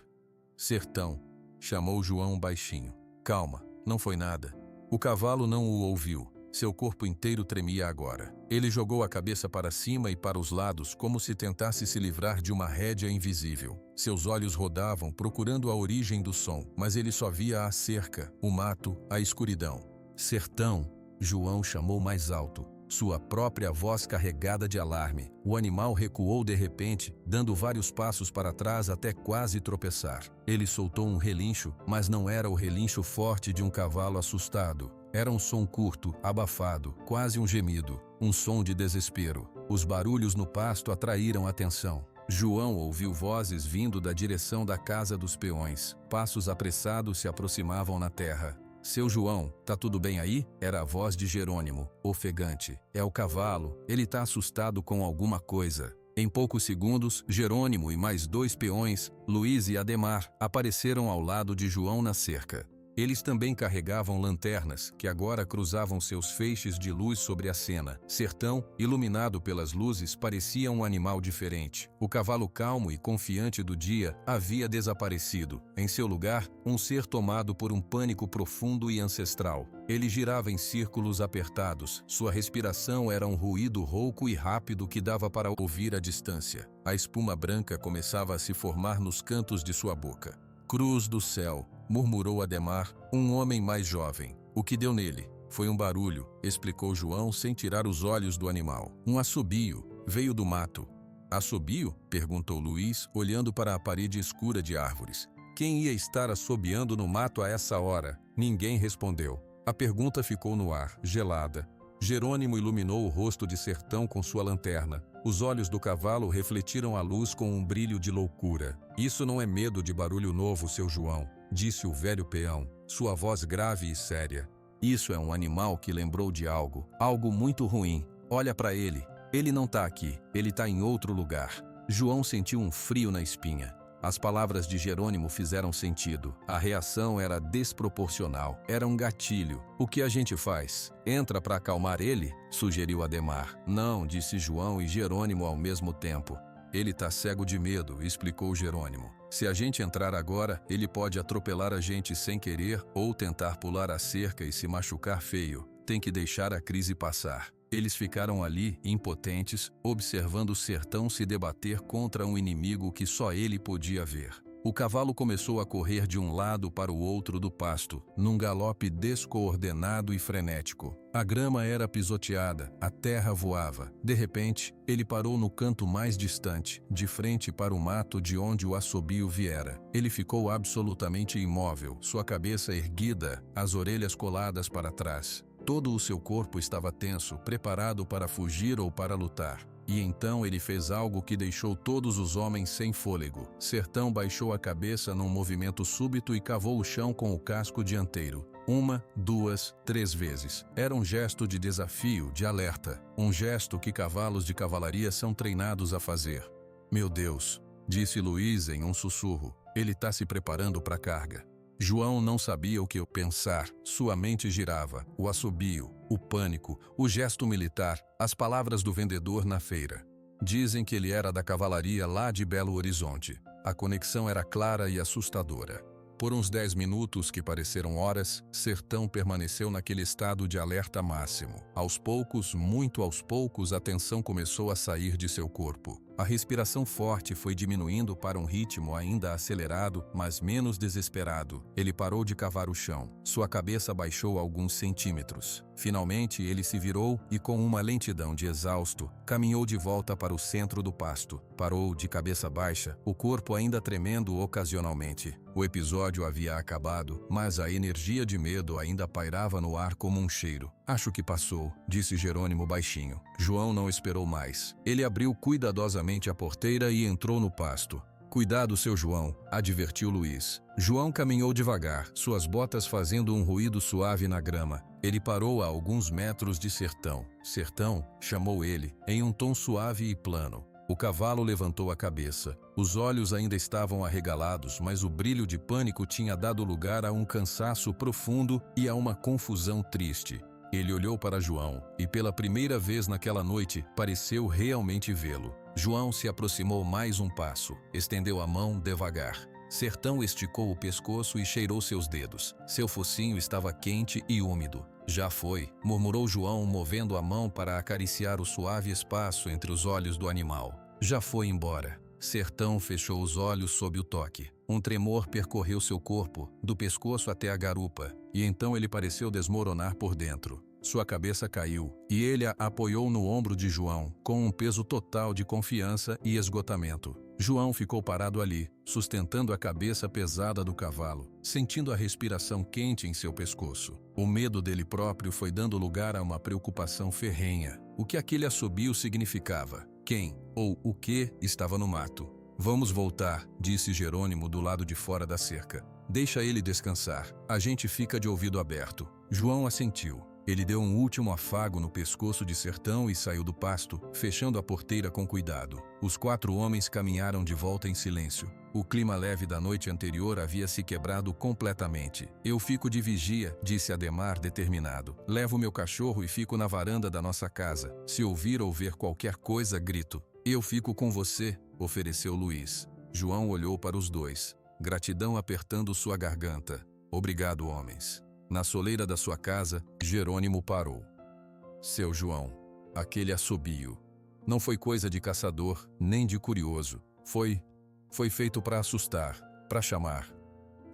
Sertão, chamou João baixinho. Calma, não foi nada. O cavalo não o ouviu. Seu corpo inteiro tremia agora. Ele jogou a cabeça para cima e para os lados como se tentasse se livrar de uma rédea invisível. Seus olhos rodavam procurando a origem do som, mas ele só via a cerca, o mato, a escuridão. Sertão, João chamou mais alto, sua própria voz carregada de alarme. O animal recuou de repente, dando vários passos para trás até quase tropeçar. Ele soltou um relincho, mas não era o relincho forte de um cavalo assustado. Era um som curto, abafado, quase um gemido, um som de desespero. Os barulhos no pasto atraíram atenção. João ouviu vozes vindo da direção da casa dos peões. Passos apressados se aproximavam na terra. Seu João, tá tudo bem aí? Era a voz de Jerônimo, ofegante. É o cavalo, ele tá assustado com alguma coisa. Em poucos segundos, Jerônimo e mais 2 peões, Luiz e Ademar, apareceram ao lado de João na cerca. Eles também carregavam lanternas, que agora cruzavam seus feixes de luz sobre a cena. Sertão, iluminado pelas luzes, parecia um animal diferente. O cavalo calmo e confiante do dia havia desaparecido. Em seu lugar, um ser tomado por um pânico profundo e ancestral. Ele girava em círculos apertados. Sua respiração era um ruído rouco e rápido que dava para ouvir à distância. A espuma branca começava a se formar nos cantos de sua boca. Cruz do céu, murmurou Ademar, um homem mais jovem. O que deu nele? Foi um barulho, explicou João sem tirar os olhos do animal. Um assobio, veio do mato. Assobio? Perguntou Luiz, olhando para a parede escura de árvores. Quem ia estar assobiando no mato a essa hora? Ninguém respondeu. A pergunta ficou no ar, gelada. Jerônimo iluminou o rosto de Sertão com sua lanterna. Os olhos do cavalo refletiram a luz com um brilho de loucura. Isso não é medo de barulho novo, seu João, disse o velho peão, sua voz grave e séria. Isso é um animal que lembrou de algo muito ruim. Olha para ele. Ele não tá aqui, ele tá em outro lugar. João sentiu um frio na espinha. As palavras de Jerônimo fizeram sentido. A reação era desproporcional. Era um gatilho. O que a gente faz? Entra para acalmar ele? Sugeriu Ademar. Não, disse João e Jerônimo ao mesmo tempo. Ele tá cego de medo, explicou Jerônimo. Se a gente entrar agora, ele pode atropelar a gente sem querer ou tentar pular a cerca e se machucar feio. Tem que deixar a crise passar. Eles ficaram ali, impotentes, observando o Sertão se debater contra um inimigo que só ele podia ver. O cavalo começou a correr de um lado para o outro do pasto, num galope descoordenado e frenético. A grama era pisoteada, a terra voava. De repente, ele parou no canto mais distante, de frente para o mato de onde o assobio viera. Ele ficou absolutamente imóvel, sua cabeça erguida, as orelhas coladas para trás. Todo o seu corpo estava tenso, preparado para fugir ou para lutar. E então ele fez algo que deixou todos os homens sem fôlego. Sertão baixou a cabeça num movimento súbito e cavou o chão com o casco dianteiro. 1, 2, 3 vezes. Era um gesto de desafio, de alerta. Um gesto que cavalos de cavalaria são treinados a fazer. Meu Deus, disse Luiz em um sussurro. Ele está se preparando para a carga. João não sabia o que pensar, sua mente girava, o assobio, o pânico, o gesto militar, as palavras do vendedor na feira. Dizem que ele era da cavalaria lá de Belo Horizonte. A conexão era clara e assustadora. Por uns 10 minutos, que pareceram horas, Sertão permaneceu naquele estado de alerta máximo. Aos poucos, muito aos poucos, a tensão começou a sair de seu corpo. A respiração forte foi diminuindo para um ritmo ainda acelerado, mas menos desesperado. Ele parou de cavar o chão. Sua cabeça baixou alguns centímetros. Finalmente, ele se virou e, com uma lentidão de exausto, caminhou de volta para o centro do pasto. Parou de cabeça baixa, o corpo ainda tremendo ocasionalmente. O episódio havia acabado, mas a energia de medo ainda pairava no ar como um cheiro. Acho que passou, disse Jerônimo baixinho. João não esperou mais. Ele abriu cuidadosamente a porteira e entrou no pasto. Cuidado, seu João, advertiu Luiz. João caminhou devagar, suas botas fazendo um ruído suave na grama. Ele parou a alguns metros de Sertão. Sertão, chamou ele, em um tom suave e plano. O cavalo levantou a cabeça. Os olhos ainda estavam arregalados, mas o brilho de pânico tinha dado lugar a um cansaço profundo e a uma confusão triste. Ele olhou para João, e pela primeira vez naquela noite, pareceu realmente vê-lo. João se aproximou mais um passo, estendeu a mão devagar. Sertão esticou o pescoço e cheirou seus dedos. Seu focinho estava quente e úmido. Já foi, murmurou João, movendo a mão para acariciar o suave espaço entre os olhos do animal. Já foi embora. Sertão fechou os olhos sob o toque. Um tremor percorreu seu corpo, do pescoço até a garupa, e então ele pareceu desmoronar por dentro. Sua cabeça caiu, e ele a apoiou no ombro de João, com um peso total de confiança e esgotamento. João ficou parado ali, sustentando a cabeça pesada do cavalo, sentindo a respiração quente em seu pescoço. O medo dele próprio foi dando lugar a uma preocupação ferrenha. O que aquele assobio significava? Quem, ou o que, estava no mato? Vamos voltar, disse Jerônimo do lado de fora da cerca. Deixa ele descansar. A gente fica de ouvido aberto. João assentiu. Ele deu um último afago no pescoço de Sertão e saiu do pasto, fechando a porteira com cuidado. Os 4 homens caminharam de volta em silêncio. O clima leve da noite anterior havia se quebrado completamente. Eu fico de vigia, disse Ademar determinado. Levo meu cachorro e fico na varanda da nossa casa. Se ouvir ou ver qualquer coisa, grito. Eu fico com você, ofereceu Luiz. João olhou para os dois. Gratidão apertando sua garganta. Obrigado, homens. Na soleira da sua casa, Jerônimo parou. Seu João, aquele assobio. Não foi coisa de caçador, nem de curioso. Foi feito para assustar, para chamar.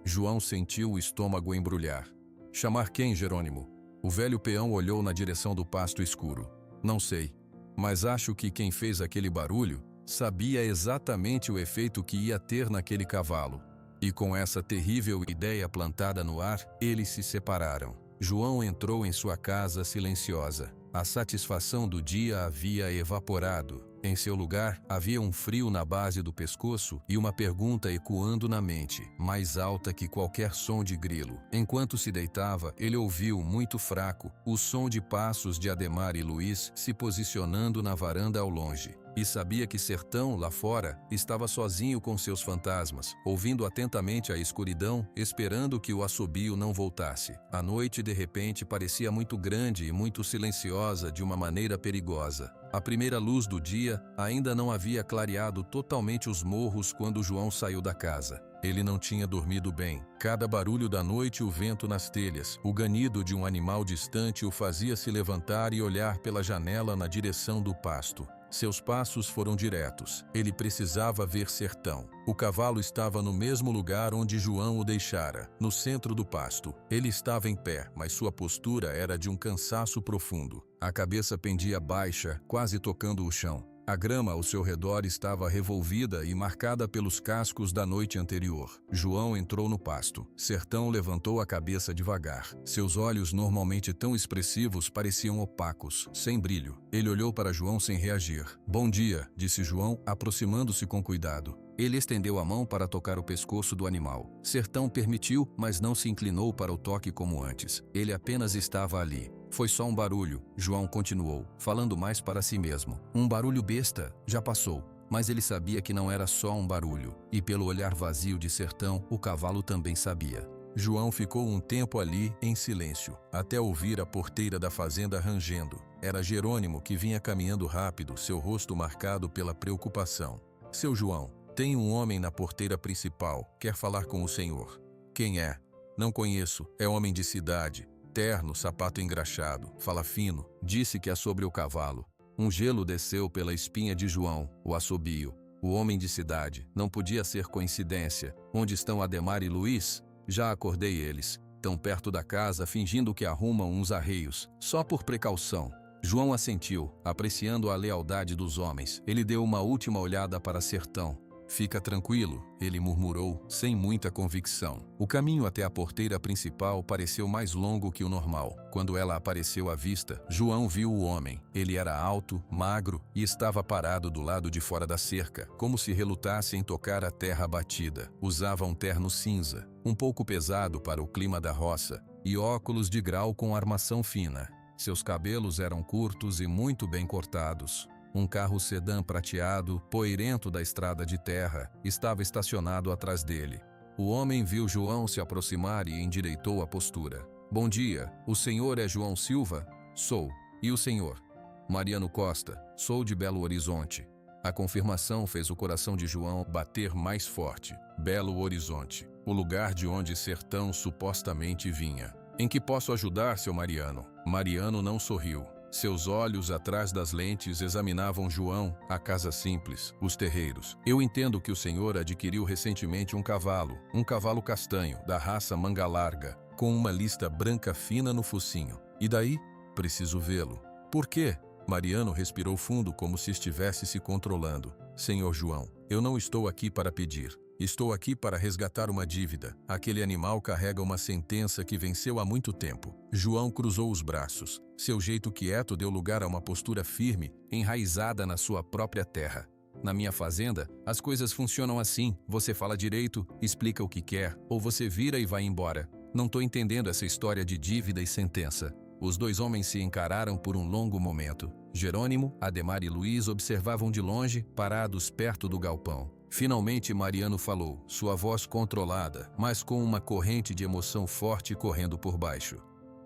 João sentiu o estômago embrulhar. Chamar quem, Jerônimo? O velho peão olhou na direção do pasto escuro. Não sei, mas acho que quem fez aquele barulho sabia exatamente o efeito que ia ter naquele cavalo. E com essa terrível ideia plantada no ar, eles se separaram. João entrou em sua casa silenciosa. A satisfação do dia havia evaporado. Em seu lugar, havia um frio na base do pescoço e uma pergunta ecoando na mente, mais alta que qualquer som de grilo. Enquanto se deitava, ele ouviu, muito fraco, o som de passos de Ademar e Luiz se posicionando na varanda ao longe. E sabia que Sertão, lá fora, estava sozinho com seus fantasmas, ouvindo atentamente a escuridão, esperando que o assobio não voltasse. A noite, de repente, parecia muito grande e muito silenciosa de uma maneira perigosa. A primeira luz do dia ainda não havia clareado totalmente os morros quando João saiu da casa. Ele não tinha dormido bem. Cada barulho da noite, o vento nas telhas, o ganido de um animal distante o fazia se levantar e olhar pela janela na direção do pasto. Seus passos foram diretos. Ele precisava ver Sertão. O cavalo estava no mesmo lugar onde João o deixara, no centro do pasto. Ele estava em pé, mas sua postura era de um cansaço profundo. A cabeça pendia baixa, quase tocando o chão. A grama ao seu redor estava revolvida e marcada pelos cascos da noite anterior. João entrou no pasto. Sertão levantou a cabeça devagar. Seus olhos, normalmente tão expressivos, pareciam opacos, sem brilho. Ele olhou para João sem reagir. Bom dia, disse João, aproximando-se com cuidado. Ele estendeu a mão para tocar o pescoço do animal. Sertão permitiu, mas não se inclinou para o toque como antes. Ele apenas estava ali. Foi só um barulho, João continuou, falando mais para si mesmo. Um barulho besta, já passou. Mas ele sabia que não era só um barulho. E pelo olhar vazio de Sertão, o cavalo também sabia. João ficou um tempo ali, em silêncio, até ouvir a porteira da fazenda rangendo. Era Jerônimo que vinha caminhando rápido, seu rosto marcado pela preocupação. Seu João, tem um homem na porteira principal, quer falar com o senhor. Quem é? Não conheço, é homem de cidade. Terno, sapato engraxado, fala fino, disse que é sobre o cavalo. Um gelo desceu pela espinha de João, o assobio. O homem de cidade. Não podia ser coincidência. Onde estão Ademar e Luiz? Já acordei eles. Tão perto da casa, fingindo que arrumam uns arreios. Só por precaução. João assentiu, apreciando a lealdade dos homens. Ele deu uma última olhada para Sertão. Fica tranquilo, ele murmurou, sem muita convicção. O caminho até a porteira principal pareceu mais longo que o normal. Quando ela apareceu à vista, João viu o homem. Ele era alto, magro e estava parado do lado de fora da cerca, como se relutasse em tocar a terra batida. Usava um terno cinza, um pouco pesado para o clima da roça, e óculos de grau com armação fina. Seus cabelos eram curtos e muito bem cortados. Um carro sedã prateado, poeirento da estrada de terra, estava estacionado atrás dele. O homem viu João se aproximar e endireitou a postura. Bom dia, o senhor é João Silva? Sou. E o senhor? Mariano Costa, sou de Belo Horizonte. A confirmação fez o coração de João bater mais forte. Belo Horizonte, o lugar de onde Sertão supostamente vinha. Em que posso ajudar, seu Mariano? Mariano não sorriu. Seus olhos atrás das lentes examinavam João, a casa simples, os terreiros. Eu entendo que o senhor adquiriu recentemente um cavalo castanho, da raça manga larga, com uma lista branca fina no focinho. E daí? Preciso vê-lo. Por quê? Mariano respirou fundo como se estivesse se controlando. Senhor João, eu não estou aqui para pedir. Estou aqui para resgatar uma dívida. Aquele animal carrega uma sentença que venceu há muito tempo. João cruzou os braços. Seu jeito quieto deu lugar a uma postura firme, enraizada na sua própria terra. Na minha fazenda, as coisas funcionam assim. Você fala direito, explica o que quer, ou você vira e vai embora. Não tô entendendo essa história de dívida e sentença. Os dois homens se encararam por um longo momento. Jerônimo, Ademar e Luiz observavam de longe, parados perto do galpão. Finalmente Mariano falou, sua voz controlada, mas com uma corrente de emoção forte correndo por baixo.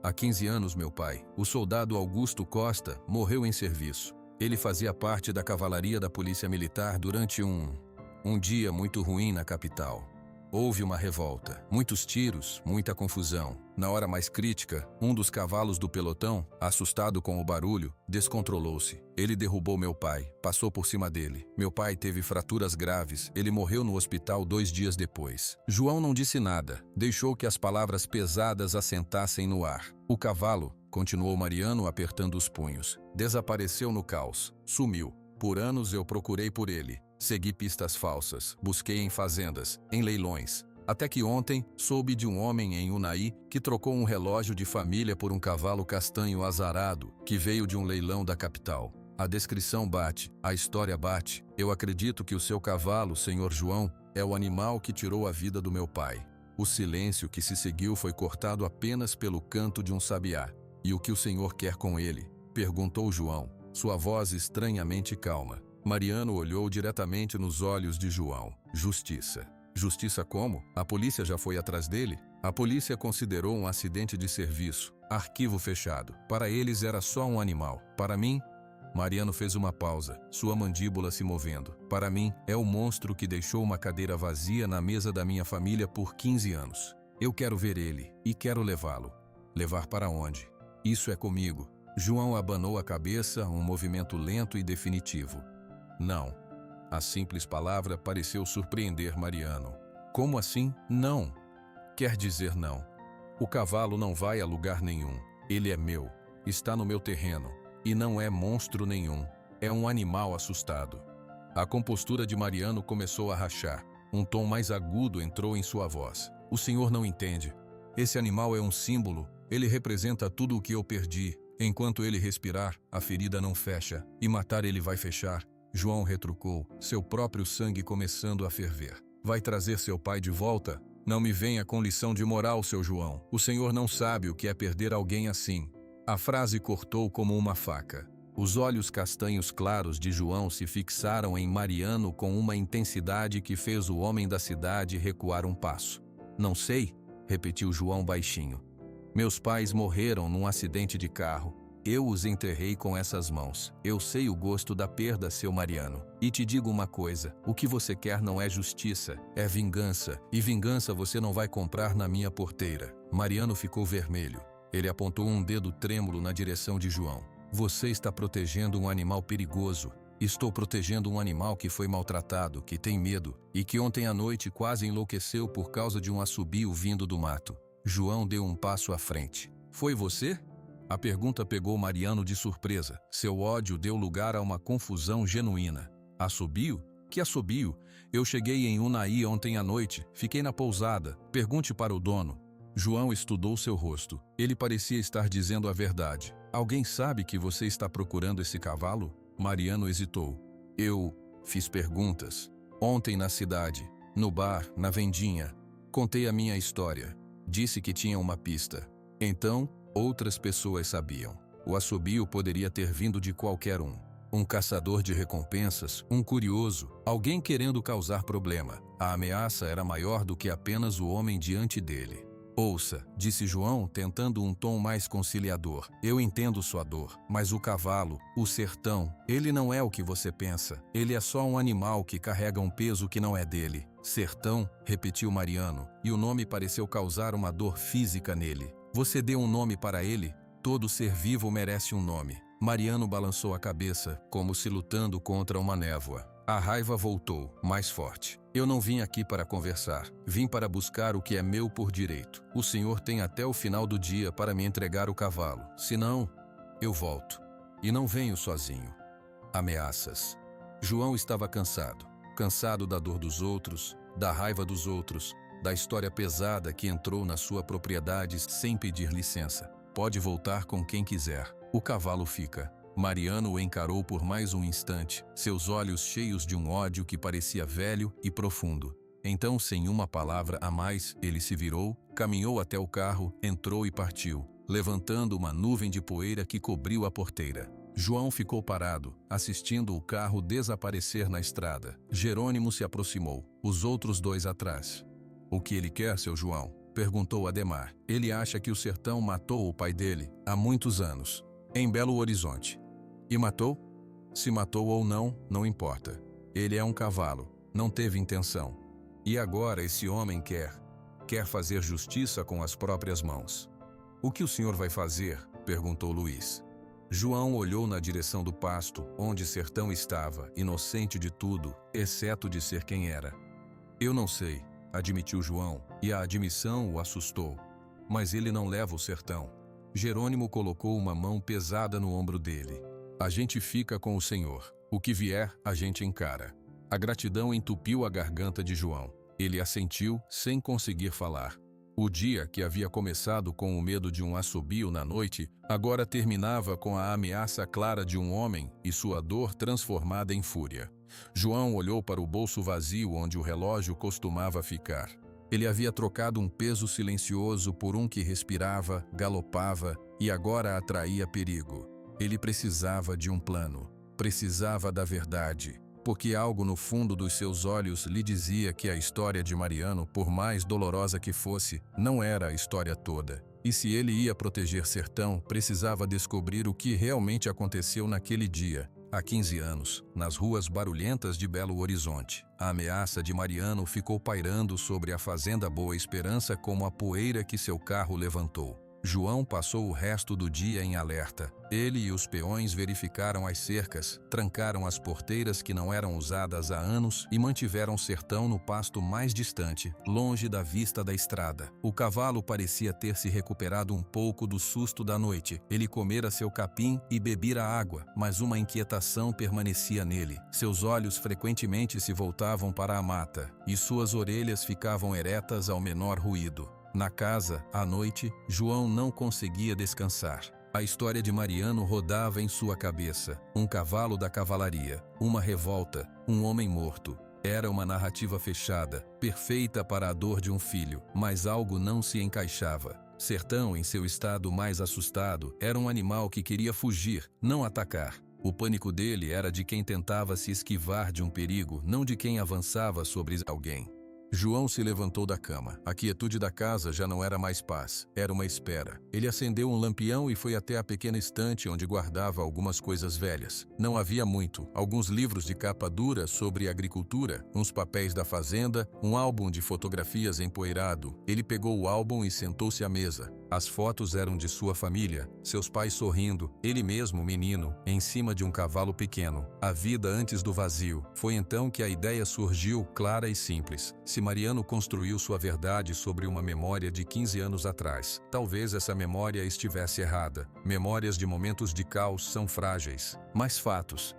Há 15 anos, meu pai, o soldado Augusto Costa, morreu em serviço. Ele fazia parte da cavalaria da Polícia Militar durante um dia muito ruim na capital. Houve uma revolta, muitos tiros, muita confusão. Na hora mais crítica, um dos cavalos do pelotão, assustado com o barulho, descontrolou-se. Ele derrubou meu pai, passou por cima dele. Meu pai teve fraturas graves, ele morreu no hospital 2 dias depois. João não disse nada, deixou que as palavras pesadas assentassem no ar. O cavalo, continuou Mariano apertando os punhos, desapareceu no caos, sumiu. Por anos eu procurei por ele. Segui pistas falsas, busquei em fazendas, em leilões. Até que ontem, soube de um homem em Unai que trocou um relógio de família por um cavalo castanho azarado que veio de um leilão da capital. A descrição bate, a história bate. Eu acredito que o seu cavalo, senhor João, é o animal que tirou a vida do meu pai. O silêncio que se seguiu foi cortado apenas pelo canto de um sabiá. E o que o senhor quer com ele? Perguntou João, sua voz estranhamente calma. Mariano olhou diretamente nos olhos de João. Justiça. Justiça como? A polícia já foi atrás dele? A polícia considerou um acidente de serviço. Arquivo fechado. Para eles era só um animal. Para mim? Mariano fez uma pausa, sua mandíbula se movendo. Para mim, é o monstro que deixou uma cadeira vazia na mesa da minha família por 15 anos. Eu quero ver ele e quero levá-lo. Levar para onde? Isso é comigo. João abanou a cabeça, um movimento lento e definitivo. Não. A simples palavra pareceu surpreender Mariano. Como assim, não? Quer dizer não. O cavalo não vai a lugar nenhum. Ele é meu. Está no meu terreno. E não é monstro nenhum. É um animal assustado. A compostura de Mariano começou a rachar. Um tom mais agudo entrou em sua voz. O senhor não entende. Esse animal é um símbolo. Ele representa tudo o que eu perdi. Enquanto ele respirar, a ferida não fecha. E matar ele vai fechar. João retrucou, seu próprio sangue começando a ferver. Vai trazer seu pai de volta? Não me venha com lição de moral, seu João. O senhor não sabe o que é perder alguém assim. A frase cortou como uma faca. Os olhos castanhos claros de João se fixaram em Mariano com uma intensidade que fez o homem da cidade recuar um passo. Não sei, repetiu João baixinho. Meus pais morreram num acidente de carro. Eu os enterrei com essas mãos. Eu sei o gosto da perda, seu Mariano. E te digo uma coisa, o que você quer não é justiça, é vingança. E vingança você não vai comprar na minha porteira. Mariano ficou vermelho. Ele apontou um dedo trêmulo na direção de João. Você está protegendo um animal perigoso. Estou protegendo um animal que foi maltratado, que tem medo e que ontem à noite quase enlouqueceu por causa de um assobio vindo do mato. João deu um passo à frente. Foi você? A pergunta pegou Mariano de surpresa. Seu ódio deu lugar a uma confusão genuína. Assobio? Que assobio? Eu cheguei em Unai ontem à noite, fiquei na pousada. Pergunte para o dono. João estudou seu rosto. Ele parecia estar dizendo a verdade. Alguém sabe que você está procurando esse cavalo? Mariano hesitou. Eu fiz perguntas. Ontem na cidade, no bar, na vendinha. Contei a minha história. Disse que tinha uma pista. Então, outras pessoas sabiam. O assobio poderia ter vindo de qualquer um. Um caçador de recompensas, um curioso, alguém querendo causar problema. A ameaça era maior do que apenas o homem diante dele. Ouça, disse João, tentando um tom mais conciliador. Eu entendo sua dor, mas o cavalo, o sertão, ele não é o que você pensa. Ele é só um animal que carrega um peso que não é dele. Sertão, repetiu Mariano, e o nome pareceu causar uma dor física nele. Você deu um nome para ele? Todo ser vivo merece um nome. Mariano balançou a cabeça, como se lutando contra uma névoa. A raiva voltou, mais forte. Eu não vim aqui para conversar. Vim para buscar o que é meu por direito. O senhor tem até o final do dia para me entregar o cavalo. Senão, eu volto. E não venho sozinho. Ameaças. João estava cansado. Cansado da dor dos outros, da raiva dos outros, da história pesada que entrou na sua propriedade sem pedir licença. Pode voltar com quem quiser. O cavalo fica. Mariano o encarou por mais um instante, seus olhos cheios de um ódio que parecia velho e profundo. Então, sem uma palavra a mais, ele se virou, caminhou até o carro, entrou e partiu, levantando uma nuvem de poeira que cobriu a porteira. João ficou parado, assistindo o carro desaparecer na estrada. Jerônimo se aproximou, os outros dois atrás. O que ele quer, seu João? Perguntou Ademar. Ele acha que o sertão matou o pai dele há muitos anos, em Belo Horizonte. E matou? Se matou ou não, não importa. Ele é um cavalo, não teve intenção. E agora esse homem quer fazer justiça com as próprias mãos. O que o senhor vai fazer? Perguntou Luiz. João olhou na direção do pasto, onde Sertão estava, inocente de tudo, exceto de ser quem era. Eu não sei, admitiu João, e a admissão o assustou. Mas ele não leva o Sertão. Jerônimo colocou uma mão pesada no ombro dele. A gente fica com o Senhor. O que vier, a gente encara. A gratidão entupiu a garganta de João. Ele assentiu, sem conseguir falar. O dia, que havia começado com o medo de um assobio na noite, agora terminava com a ameaça clara de um homem e sua dor transformada em fúria. João olhou para o bolso vazio onde o relógio costumava ficar. Ele havia trocado um peso silencioso por um que respirava, galopava e agora atraía perigo. Ele precisava de um plano, precisava da verdade, porque algo no fundo dos seus olhos lhe dizia que a história de Mariano, por mais dolorosa que fosse, não era a história toda. E se ele ia proteger Sertão, precisava descobrir o que realmente aconteceu naquele dia, há 15 anos, nas ruas barulhentas de Belo Horizonte. A ameaça de Mariano ficou pairando sobre a fazenda Boa Esperança como a poeira que seu carro levantou. João passou o resto do dia em alerta. Ele e os peões verificaram as cercas, trancaram as porteiras que não eram usadas há anos e mantiveram Sertão no pasto mais distante, longe da vista da estrada. O cavalo parecia ter se recuperado um pouco do susto da noite. Ele comera seu capim e bebera água, mas uma inquietação permanecia nele. Seus olhos frequentemente se voltavam para a mata e suas orelhas ficavam eretas ao menor ruído. Na casa, à noite, João não conseguia descansar. A história de Mariano rodava em sua cabeça. Um cavalo da cavalaria, uma revolta, um homem morto. Era uma narrativa fechada, perfeita para a dor de um filho, mas algo não se encaixava. Sertão, em seu estado mais assustado, era um animal que queria fugir, não atacar. O pânico dele era de quem tentava se esquivar de um perigo, não de quem avançava sobre alguém. João se levantou da cama. A quietude da casa já não era mais paz, era uma espera. Ele acendeu um lampião e foi até a pequena estante onde guardava algumas coisas velhas. Não havia muito, alguns livros de capa dura sobre agricultura, uns papéis da fazenda, um álbum de fotografias empoeirado. Ele pegou o álbum e sentou-se à mesa. As fotos eram de sua família, seus pais sorrindo, ele mesmo menino, em cima de um cavalo pequeno. A vida antes do vazio. Foi então que a ideia surgiu, clara e simples. Se Mariano construiu sua verdade sobre uma memória de 15 anos atrás, talvez essa memória estivesse errada. Memórias de momentos de caos são frágeis, mas fatos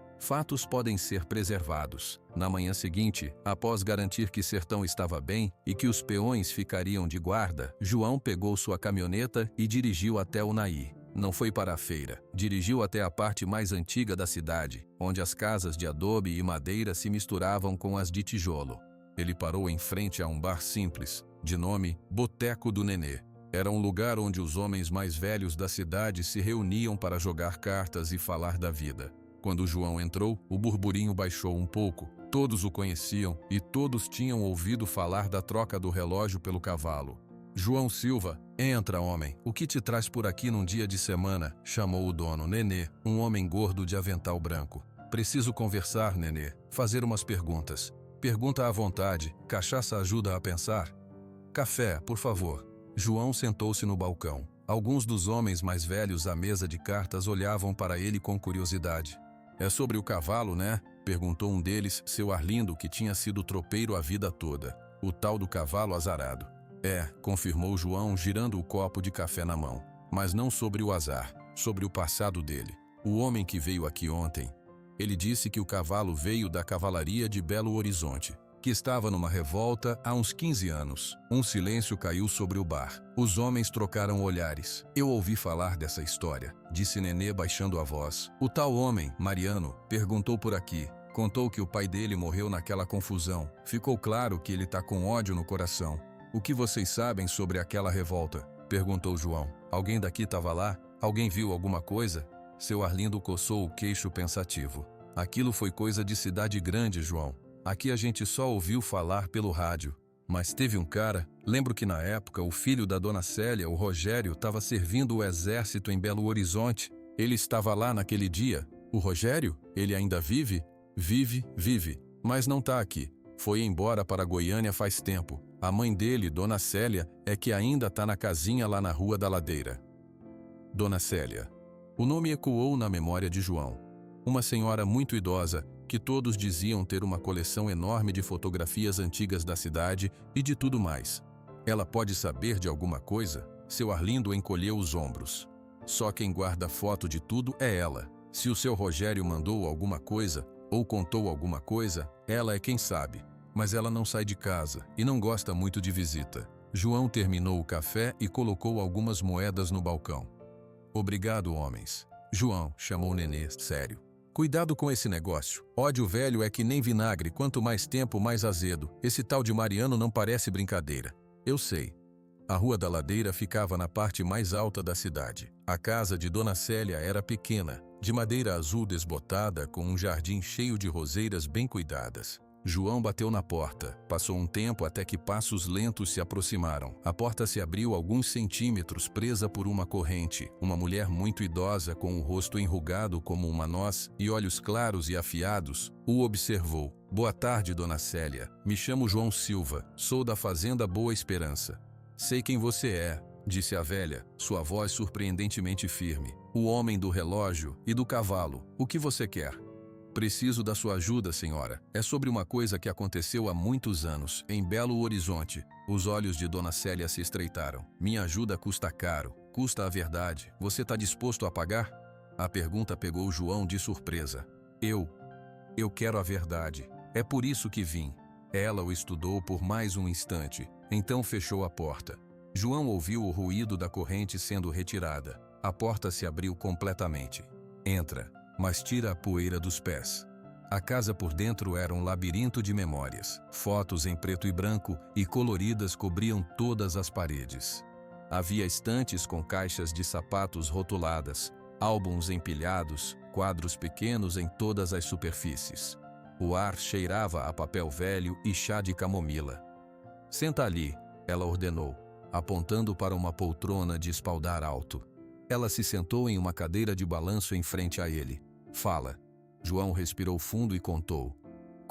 podem ser preservados. Na manhã seguinte, após garantir que Sertão estava bem e que os peões ficariam de guarda, João pegou sua caminhoneta e dirigiu até Unaí. Não foi para a feira. Dirigiu até a parte mais antiga da cidade, onde as casas de adobe e madeira se misturavam com as de tijolo. Ele parou em frente a um bar simples, de nome Boteco do Nenê. Era um lugar onde os homens mais velhos da cidade se reuniam para jogar cartas e falar da vida. Quando João entrou, o burburinho baixou um pouco. Todos o conheciam e todos tinham ouvido falar da troca do relógio pelo cavalo. João Silva, entra, homem. O que te traz por aqui num dia de semana? Chamou o dono, Nenê, um homem gordo de avental branco. Preciso conversar, Nenê. Fazer umas perguntas. Pergunta à vontade. Cachaça ajuda a pensar? Café, por favor. João sentou-se no balcão. Alguns dos homens mais velhos à mesa de cartas olhavam para ele com curiosidade. É sobre o cavalo, né? Perguntou um deles, seu Arlindo, que tinha sido tropeiro a vida toda. O tal do cavalo azarado. É, confirmou João, girando o copo de café na mão. Mas não sobre o azar, sobre o passado dele. O homem que veio aqui ontem. Ele disse que o cavalo veio da cavalaria de Belo Horizonte, que estava numa revolta há uns 15 anos. Um silêncio caiu sobre o bar. Os homens trocaram olhares. Eu ouvi falar dessa história, disse Nenê baixando a voz. O tal homem, Mariano, perguntou por aqui. Contou que o pai dele morreu naquela confusão. Ficou claro que ele tá com ódio no coração. O que vocês sabem sobre aquela revolta? Perguntou João. Alguém daqui estava lá? Alguém viu alguma coisa? Seu Arlindo coçou o queixo pensativo. Aquilo foi coisa de cidade grande, João. Aqui a gente só ouviu falar pelo rádio. Mas teve um cara, lembro que na época o filho da dona Célia, o Rogério, estava servindo o exército em Belo Horizonte. Ele estava lá naquele dia. O Rogério? Ele ainda vive? Vive, mas não tá aqui. Foi embora para Goiânia faz tempo. A mãe dele, dona Célia, é que ainda tá na casinha lá na Rua da Ladeira. Dona Célia. O nome ecoou na memória de João. Uma senhora muito idosa, que todos diziam ter uma coleção enorme de fotografias antigas da cidade e de tudo mais. Ela pode saber de alguma coisa? Seu Arlindo encolheu os ombros. Só quem guarda foto de tudo é ela. Se o seu Rogério mandou alguma coisa, ou contou alguma coisa, ela é quem sabe. Mas ela não sai de casa e não gosta muito de visita. João terminou o café e colocou algumas moedas no balcão. Obrigado, homens. João, chamou Nenê, sério. Cuidado com esse negócio. Ódio velho é que nem vinagre, quanto mais tempo, mais azedo. Esse tal de Mariano não parece brincadeira. Eu sei. A Rua da Ladeira ficava na parte mais alta da cidade. A casa de Dona Célia era pequena, de madeira azul desbotada, com um jardim cheio de roseiras bem cuidadas. João bateu na porta. Passou um tempo até que passos lentos se aproximaram. A porta se abriu alguns centímetros, presa por uma corrente. Uma mulher muito idosa, com o rosto enrugado como uma noz e olhos claros e afiados, o observou. Boa tarde, Dona Célia. Me chamo João Silva. Sou da Fazenda Boa Esperança. Sei quem você é, disse a velha, sua voz surpreendentemente firme. O homem do relógio e do cavalo. O que você quer? Preciso da sua ajuda, senhora. É sobre uma coisa que aconteceu há muitos anos, em Belo Horizonte. Os olhos de Dona Célia se estreitaram. Minha ajuda custa caro. Custa a verdade. Você está disposto a pagar? A pergunta pegou João de surpresa. Eu quero a verdade. É por isso que vim. Ela o estudou por mais um instante. Então fechou a porta. João ouviu o ruído da corrente sendo retirada. A porta se abriu completamente. Entra. Mas tira a poeira dos pés. A casa por dentro era um labirinto de memórias. Fotos em preto e branco e coloridas cobriam todas as paredes. Havia estantes com caixas de sapatos rotuladas, álbuns empilhados, quadros pequenos em todas as superfícies. O ar cheirava a papel velho e chá de camomila. Senta ali, ela ordenou, apontando para uma poltrona de espaldar alto. Ela se sentou em uma cadeira de balanço em frente a ele. Fala. João respirou fundo e contou.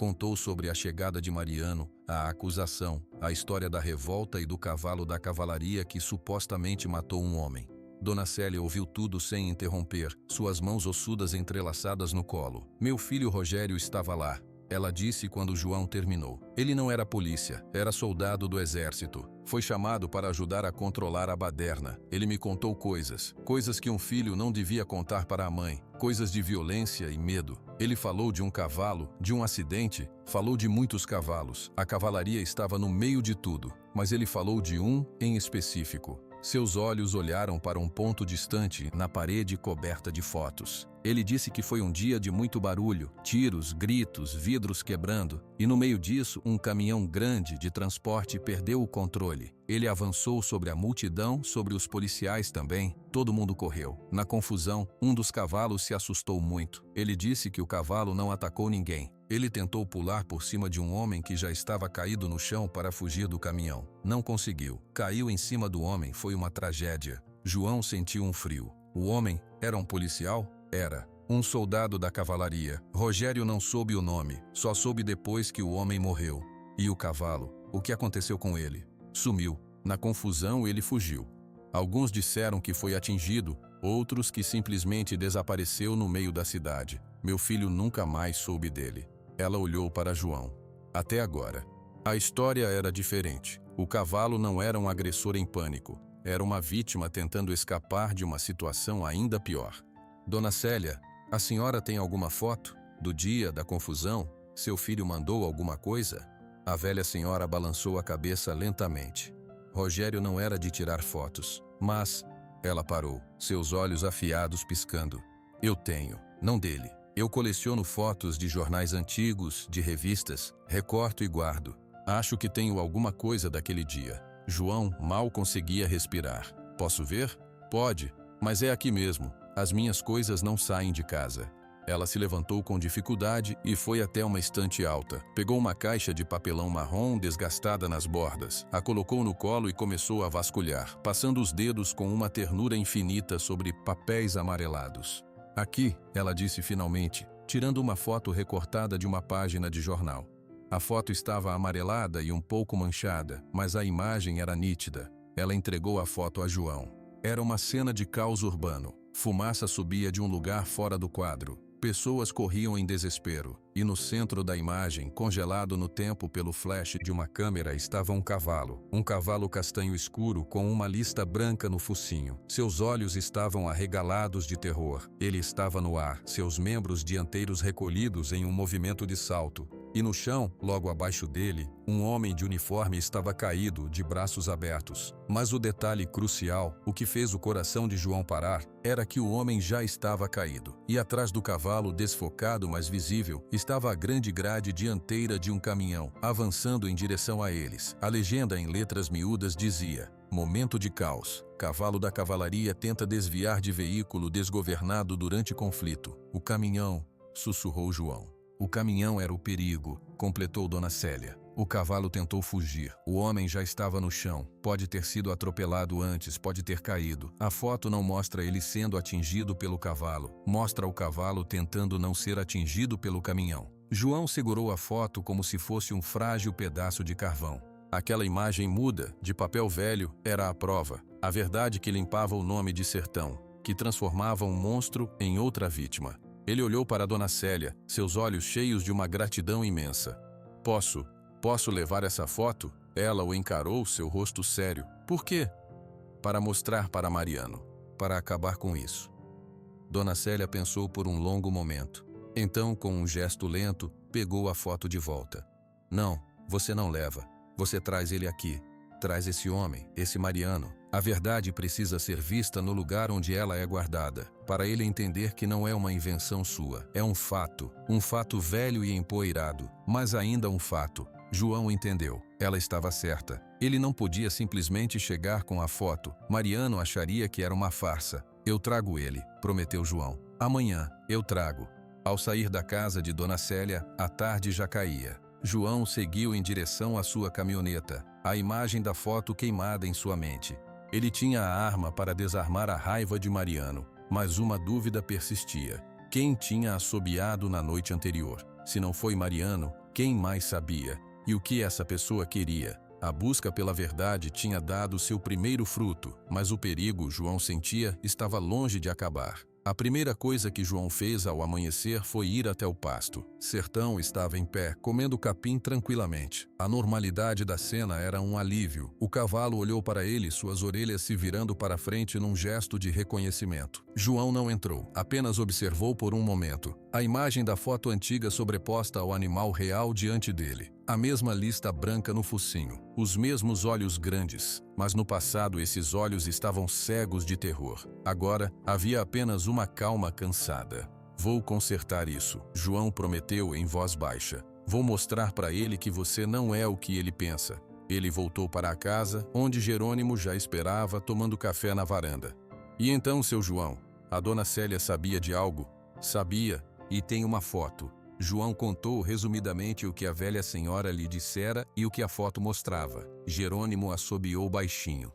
Contou sobre a chegada de Mariano, a acusação, a história da revolta e do cavalo da cavalaria que supostamente matou um homem. Dona Célia ouviu tudo sem interromper, suas mãos ossudas entrelaçadas no colo. Meu filho Rogério estava lá, ela disse quando João terminou. Ele não era polícia, era soldado do exército. Foi chamado para ajudar a controlar a baderna. Ele me contou coisas que um filho não devia contar para a mãe, coisas de violência e medo. Ele falou de um cavalo, de um acidente, falou de muitos cavalos. A cavalaria estava no meio de tudo, mas ele falou de um em específico. Seus olhos olharam para um ponto distante na parede coberta de fotos. Ele disse que foi um dia de muito barulho, tiros, gritos, vidros quebrando, e no meio disso um caminhão grande de transporte perdeu o controle. Ele avançou sobre a multidão, sobre os policiais também. Todo mundo correu. Na confusão, um dos cavalos se assustou muito. Ele disse que o cavalo não atacou ninguém. Ele tentou pular por cima de um homem que já estava caído no chão para fugir do caminhão. Não conseguiu. Caiu em cima do homem. Foi uma tragédia. João sentiu um frio. O homem era um policial? Era. Um soldado da cavalaria. Rogério não soube o nome. Só soube depois que o homem morreu. E o cavalo? O que aconteceu com ele? Sumiu. Na confusão, ele fugiu. Alguns disseram que foi atingido, outros que simplesmente desapareceu no meio da cidade. Meu filho nunca mais soube dele. Ela olhou para João. Até agora. A história era diferente. O cavalo não era um agressor em pânico. Era uma vítima tentando escapar de uma situação ainda pior. Dona Célia, a senhora tem alguma foto? Do dia, da confusão? Seu filho mandou alguma coisa? A velha senhora balançou a cabeça lentamente. Rogério não era de tirar fotos, mas... Ela parou, seus olhos afiados piscando. Eu tenho, não dele. Eu coleciono fotos de jornais antigos, de revistas, recorto e guardo. Acho que tenho alguma coisa daquele dia. João mal conseguia respirar. Posso ver? Pode, mas é aqui mesmo. As minhas coisas não saem de casa. Ela se levantou com dificuldade e foi até uma estante alta. Pegou uma caixa de papelão marrom desgastada nas bordas, a colocou no colo e começou a vasculhar, passando os dedos com uma ternura infinita sobre papéis amarelados. Aqui, ela disse finalmente, tirando uma foto recortada de uma página de jornal. A foto estava amarelada e um pouco manchada, mas a imagem era nítida. Ela entregou a foto a João. Era uma cena de caos urbano. Fumaça subia de um lugar fora do quadro. Pessoas corriam em desespero, e no centro da imagem, congelado no tempo pelo flash de uma câmera, estava um cavalo castanho escuro com uma lista branca no focinho. Seus olhos estavam arregalados de terror. Ele estava no ar, seus membros dianteiros recolhidos em um movimento de salto. E no chão, logo abaixo dele, um homem de uniforme estava caído, de braços abertos. Mas o detalhe crucial, o que fez o coração de João parar, era que o homem já estava caído. E atrás do cavalo, desfocado mas visível, estava a grande grade dianteira de um caminhão, avançando em direção a eles. A legenda em letras miúdas dizia: Momento de caos. Cavalo da cavalaria tenta desviar de veículo desgovernado durante conflito. O caminhão, sussurrou João. O caminhão era o perigo, completou Dona Célia. O cavalo tentou fugir. O homem já estava no chão. Pode ter sido atropelado antes, pode ter caído. A foto não mostra ele sendo atingido pelo cavalo. Mostra o cavalo tentando não ser atingido pelo caminhão. João segurou a foto como se fosse um frágil pedaço de carvão. Aquela imagem muda, de papel velho, era a prova. A verdade que limpava o nome de Sertão, que transformava um monstro em outra vítima. Ele olhou para Dona Célia, seus olhos cheios de uma gratidão imensa. Posso levar essa foto? Ela o encarou, seu rosto sério. Por quê? Para mostrar para Mariano, para acabar com isso. Dona Célia pensou por um longo momento. Então, com um gesto lento, pegou a foto de volta. Não, você não leva. Você traz ele aqui. Traz esse homem, esse Mariano. A verdade precisa ser vista no lugar onde ela é guardada, para ele entender que não é uma invenção sua. É um fato velho e empoeirado, mas ainda um fato. João entendeu. Ela estava certa. Ele não podia simplesmente chegar com a foto. Mariano acharia que era uma farsa. Eu trago ele, prometeu João. Amanhã, eu trago. Ao sair da casa de Dona Célia, a tarde já caía. João seguiu em direção à sua caminhoneta, a imagem da foto queimada em sua mente. Ele tinha a arma para desarmar a raiva de Mariano, mas uma dúvida persistia. Quem tinha assobiado na noite anterior? Se não foi Mariano, Quem mais sabia? E o que essa pessoa queria? A busca pela verdade tinha dado seu primeiro fruto, mas o perigo, João sentia, estava longe de acabar. A primeira coisa que João fez ao amanhecer foi ir até o pasto. Sertão estava em pé, comendo capim tranquilamente. A normalidade da cena era um alívio. O cavalo olhou para ele, suas orelhas se virando para frente num gesto de reconhecimento. João não entrou, apenas observou por um momento. A imagem da foto antiga sobreposta ao animal real diante dele. A mesma lista branca no focinho, os mesmos olhos grandes, mas no passado esses olhos estavam cegos de terror. Agora, havia apenas uma calma cansada. Vou consertar isso, João prometeu em voz baixa. Vou mostrar para ele que você não é o que ele pensa. Ele voltou para a casa, onde Jerônimo já esperava tomando café na varanda. E então, seu João, a dona Célia sabia de algo? Sabia, e tem uma foto. João contou resumidamente o que a velha senhora lhe dissera e o que a foto mostrava. Jerônimo assobiou baixinho.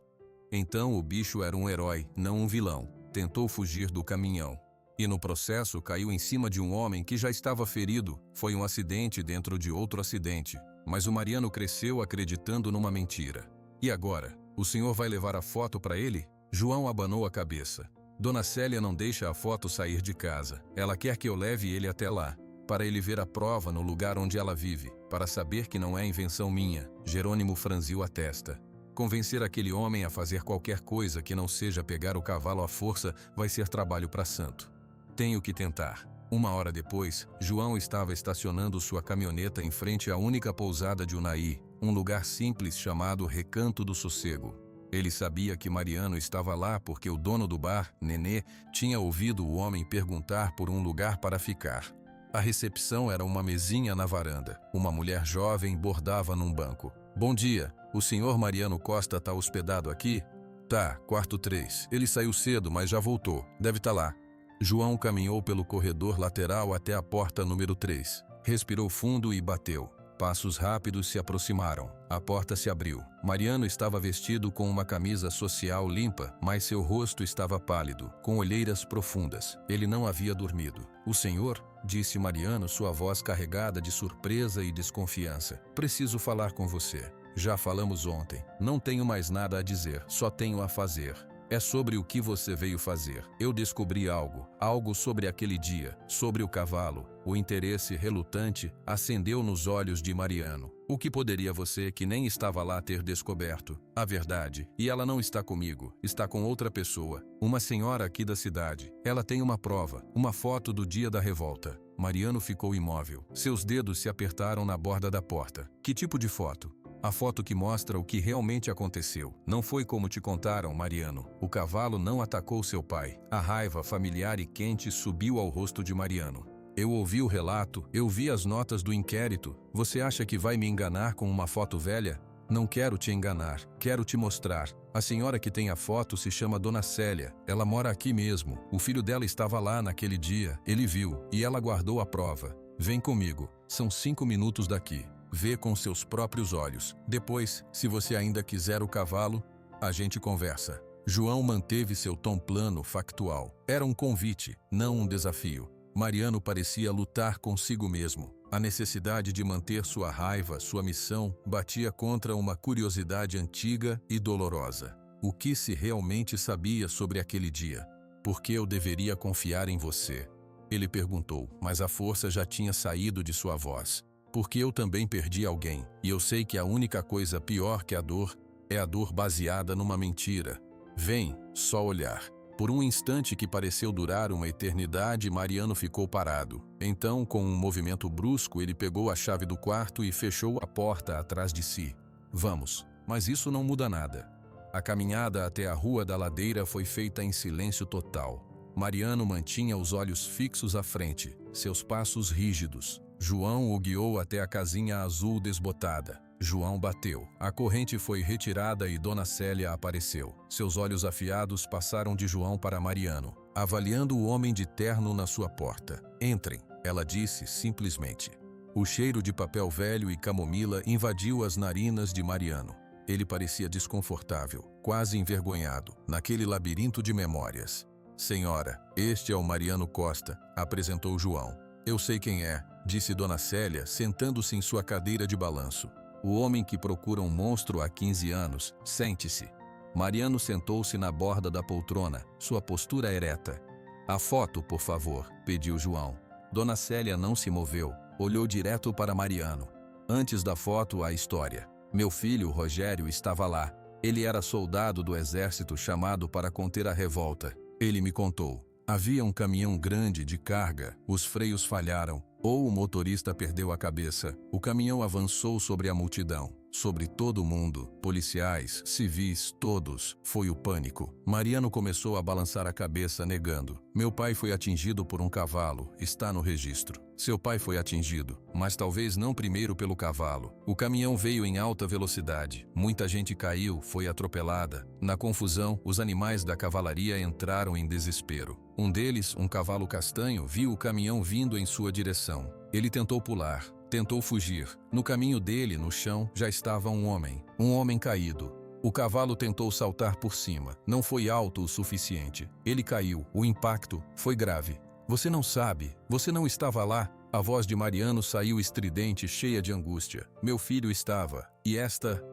Então o bicho era um herói, não um vilão. Tentou fugir do caminhão. E no processo caiu em cima de um homem que já estava ferido. Foi um acidente dentro de outro acidente. Mas o Mariano cresceu acreditando numa mentira. E agora? O senhor vai levar a foto para ele? João abanou a cabeça. Dona Célia não deixa a foto sair de casa. Ela quer que eu leve ele até lá, para ele ver a prova no lugar onde ela vive, para saber que não é invenção minha. Jerônimo franziu a testa. Convencer aquele homem a fazer qualquer coisa que não seja pegar o cavalo à força vai ser trabalho para santo. Tenho que tentar. 1 hora depois, João estava estacionando sua caminhoneta em frente à única pousada de Unai, um lugar simples chamado Recanto do Sossego. Ele sabia que Mariano estava lá porque o dono do bar, Nenê, tinha ouvido o homem perguntar por um lugar para ficar. A recepção era uma mesinha na varanda. Uma mulher jovem bordava num banco. Bom dia, o senhor Mariano Costa está hospedado aqui? Tá, quarto 3. Ele saiu cedo, mas já voltou. Deve estar lá. João caminhou pelo corredor lateral até a porta número 3. Respirou fundo e bateu. Passos rápidos se aproximaram. A porta se abriu. Mariano estava vestido com uma camisa social limpa, mas seu rosto estava pálido, com olheiras profundas. Ele não havia dormido. O senhor? Disse Mariano, sua voz carregada de surpresa e desconfiança. Preciso falar com você. Já falamos ontem. Não tenho mais nada a dizer, só tenho a fazer. É sobre o que você veio fazer. Eu descobri algo sobre aquele dia, sobre o cavalo. O interesse relutante acendeu nos olhos de Mariano. O que poderia você, que nem estava lá, ter descoberto? A verdade. E ela não está comigo, está com outra pessoa. Uma senhora aqui da cidade. Ela tem uma prova, uma foto do dia da revolta. Mariano ficou imóvel. Seus dedos se apertaram na borda da porta. Que tipo de foto? A foto que mostra o que realmente aconteceu. Não foi como te contaram, Mariano. O cavalo não atacou seu pai. A raiva familiar e quente subiu ao rosto de Mariano. Eu ouvi o relato, eu vi as notas do inquérito. Você acha que vai me enganar com uma foto velha? Não quero te enganar, quero te mostrar. A senhora que tem a foto se chama Dona Célia. Ela mora aqui mesmo. O filho dela estava lá naquele dia. Ele viu, e ela guardou a prova. Vem comigo. São 5 minutos daqui. Vê com seus próprios olhos. Depois, se você ainda quiser o cavalo, a gente conversa. João manteve seu tom plano, factual. Era um convite, não um desafio. Mariano parecia lutar consigo mesmo. A necessidade de manter sua raiva, sua missão, batia contra uma curiosidade antiga e dolorosa. O que se realmente sabia sobre aquele dia? Por que eu deveria confiar em você? Ele perguntou, mas a força já tinha saído de sua voz. Porque eu também perdi alguém, e eu sei que a única coisa pior que a dor é a dor baseada numa mentira. Vem, só olhar. Por um instante que pareceu durar uma eternidade, Mariano ficou parado. Então, com um movimento brusco, ele pegou a chave do quarto e fechou a porta atrás de si. Vamos, mas isso não muda nada. A caminhada até a rua da ladeira foi feita em silêncio total. Mariano mantinha os olhos fixos à frente, seus passos rígidos. João o guiou até a casinha azul desbotada. João bateu. A corrente foi retirada e Dona Célia apareceu. Seus olhos afiados passaram de João para Mariano, avaliando o homem de terno na sua porta. Entrem, ela disse simplesmente. O cheiro de papel velho e camomila invadiu as narinas de Mariano. Ele parecia desconfortável, quase envergonhado, naquele labirinto de memórias. Senhora, este é o Mariano Costa, apresentou João. Eu sei quem é. disse Dona Célia, sentando-se em sua cadeira de balanço. O homem que procura um monstro há 15 anos, sente-se. Mariano sentou-se na borda da poltrona, sua postura ereta. A foto, por favor, pediu João. Dona Célia não se moveu, olhou direto para Mariano. Antes da foto, a história. Meu filho, Rogério, estava lá. Ele era soldado do exército chamado para conter a revolta. Ele me contou. Havia um caminhão grande de carga, os freios falharam, ou o motorista perdeu a cabeça. O caminhão avançou sobre a multidão, sobre todo mundo, policiais, civis, todos. Foi o pânico. Mariano começou a balançar a cabeça, negando. Meu pai foi atingido por um cavalo, está no registro. Seu pai foi atingido, mas talvez não primeiro pelo cavalo. O caminhão veio em alta velocidade. Muita gente caiu, foi atropelada. Na confusão, os animais da cavalaria entraram em desespero. Um deles, um cavalo castanho, viu o caminhão vindo em sua direção. Ele tentou pular, tentou fugir. No caminho dele, no chão, já estava um homem caído. O cavalo tentou saltar por cima. Não foi alto o suficiente. Ele caiu. O impacto foi grave. Você não sabe, você não estava lá. A voz de Mariano saiu estridente, cheia de angústia. Meu filho estava. E esta...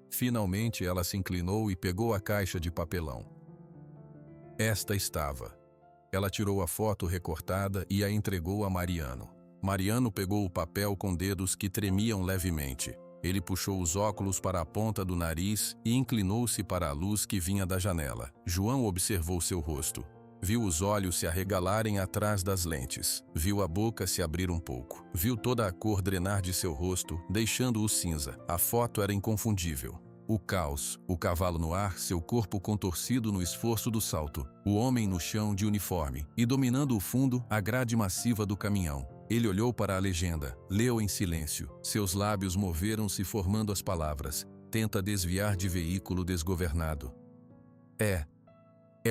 Finalmente ela se inclinou e pegou a caixa de papelão. Esta estava. Ela tirou a foto recortada e a entregou a Mariano. Mariano pegou o papel com dedos que tremiam levemente. Ele puxou os óculos para a ponta do nariz e inclinou-se para a luz que vinha da janela. João observou seu rosto. Viu os olhos se arregalarem atrás das lentes. Viu a boca se abrir um pouco. Viu toda a cor drenar de seu rosto, deixando-o cinza. A foto era inconfundível. O caos, o cavalo no ar, seu corpo contorcido no esforço do salto. O homem no chão de uniforme. E dominando o fundo, a grade massiva do caminhão. Ele olhou para a legenda, leu em silêncio. Seus lábios moveram-se formando as palavras. Tenta desviar de veículo desgovernado. É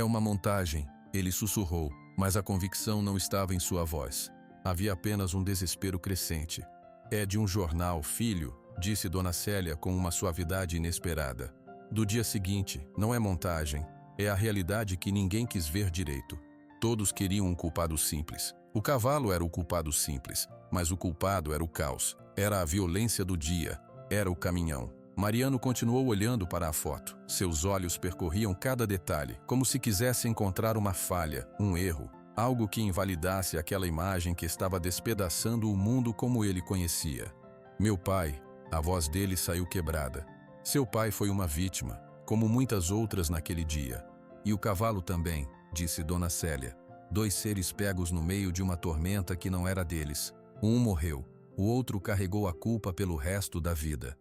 uma montagem. Ele sussurrou, mas a convicção não estava em sua voz. Havia apenas um desespero crescente. É de um jornal, filho, disse Dona Célia com uma suavidade inesperada. Do dia seguinte, não é montagem, é a realidade que ninguém quis ver direito. Todos queriam um culpado simples. O cavalo era o culpado simples, mas o culpado era o caos, era a violência do dia, era o caminhão. Mariano continuou olhando para a foto. Seus olhos percorriam cada detalhe, como se quisesse encontrar uma falha, um erro, algo que invalidasse aquela imagem que estava despedaçando o mundo como ele conhecia. Meu pai, a voz dele saiu quebrada. Seu pai foi uma vítima, como muitas outras naquele dia. E o cavalo também, disse Dona Célia. 2 seres pegos no meio de uma tormenta que não era deles. Um morreu, o outro carregou a culpa pelo resto da vida.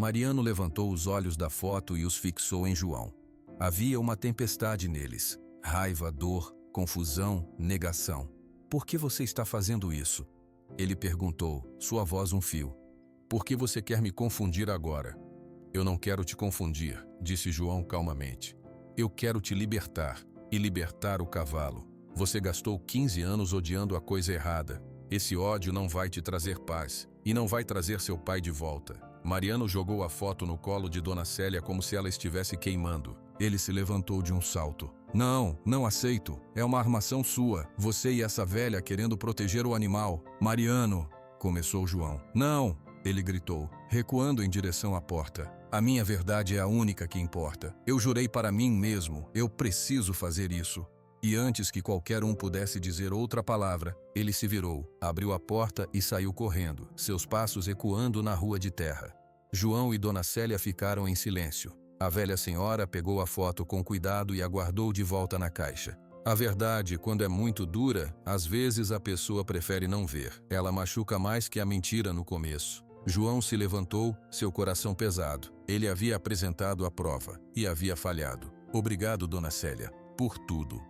Mariano levantou os olhos da foto e os fixou em João. Havia uma tempestade neles. Raiva, dor, confusão, negação. Por que você está fazendo isso? Ele perguntou, sua voz um fio. Por que você quer me confundir agora? Eu não quero te confundir, disse João calmamente. Eu quero te libertar, e libertar o cavalo. Você gastou 15 anos odiando a coisa errada. Esse ódio não vai te trazer paz, e não vai trazer seu pai de volta. Mariano jogou a foto no colo de Dona Célia como se ela estivesse queimando. Ele se levantou de um salto. Não aceito. É uma armação sua. Você e essa velha querendo proteger o animal. Mariano, começou João. Não, ele gritou, recuando em direção à porta. A minha verdade é a única que importa. Eu jurei para mim mesmo, eu preciso fazer isso. E antes que qualquer um pudesse dizer outra palavra, ele se virou, abriu a porta e saiu correndo, seus passos ecoando na rua de terra. João e Dona Célia ficaram em silêncio. A velha senhora pegou a foto com cuidado e a guardou de volta na caixa. A verdade, quando é muito dura, às vezes a pessoa prefere não ver. Ela machuca mais que a mentira no começo. João se levantou, seu coração pesado. Ele havia apresentado a prova e havia falhado. Obrigado, Dona Célia, por tudo.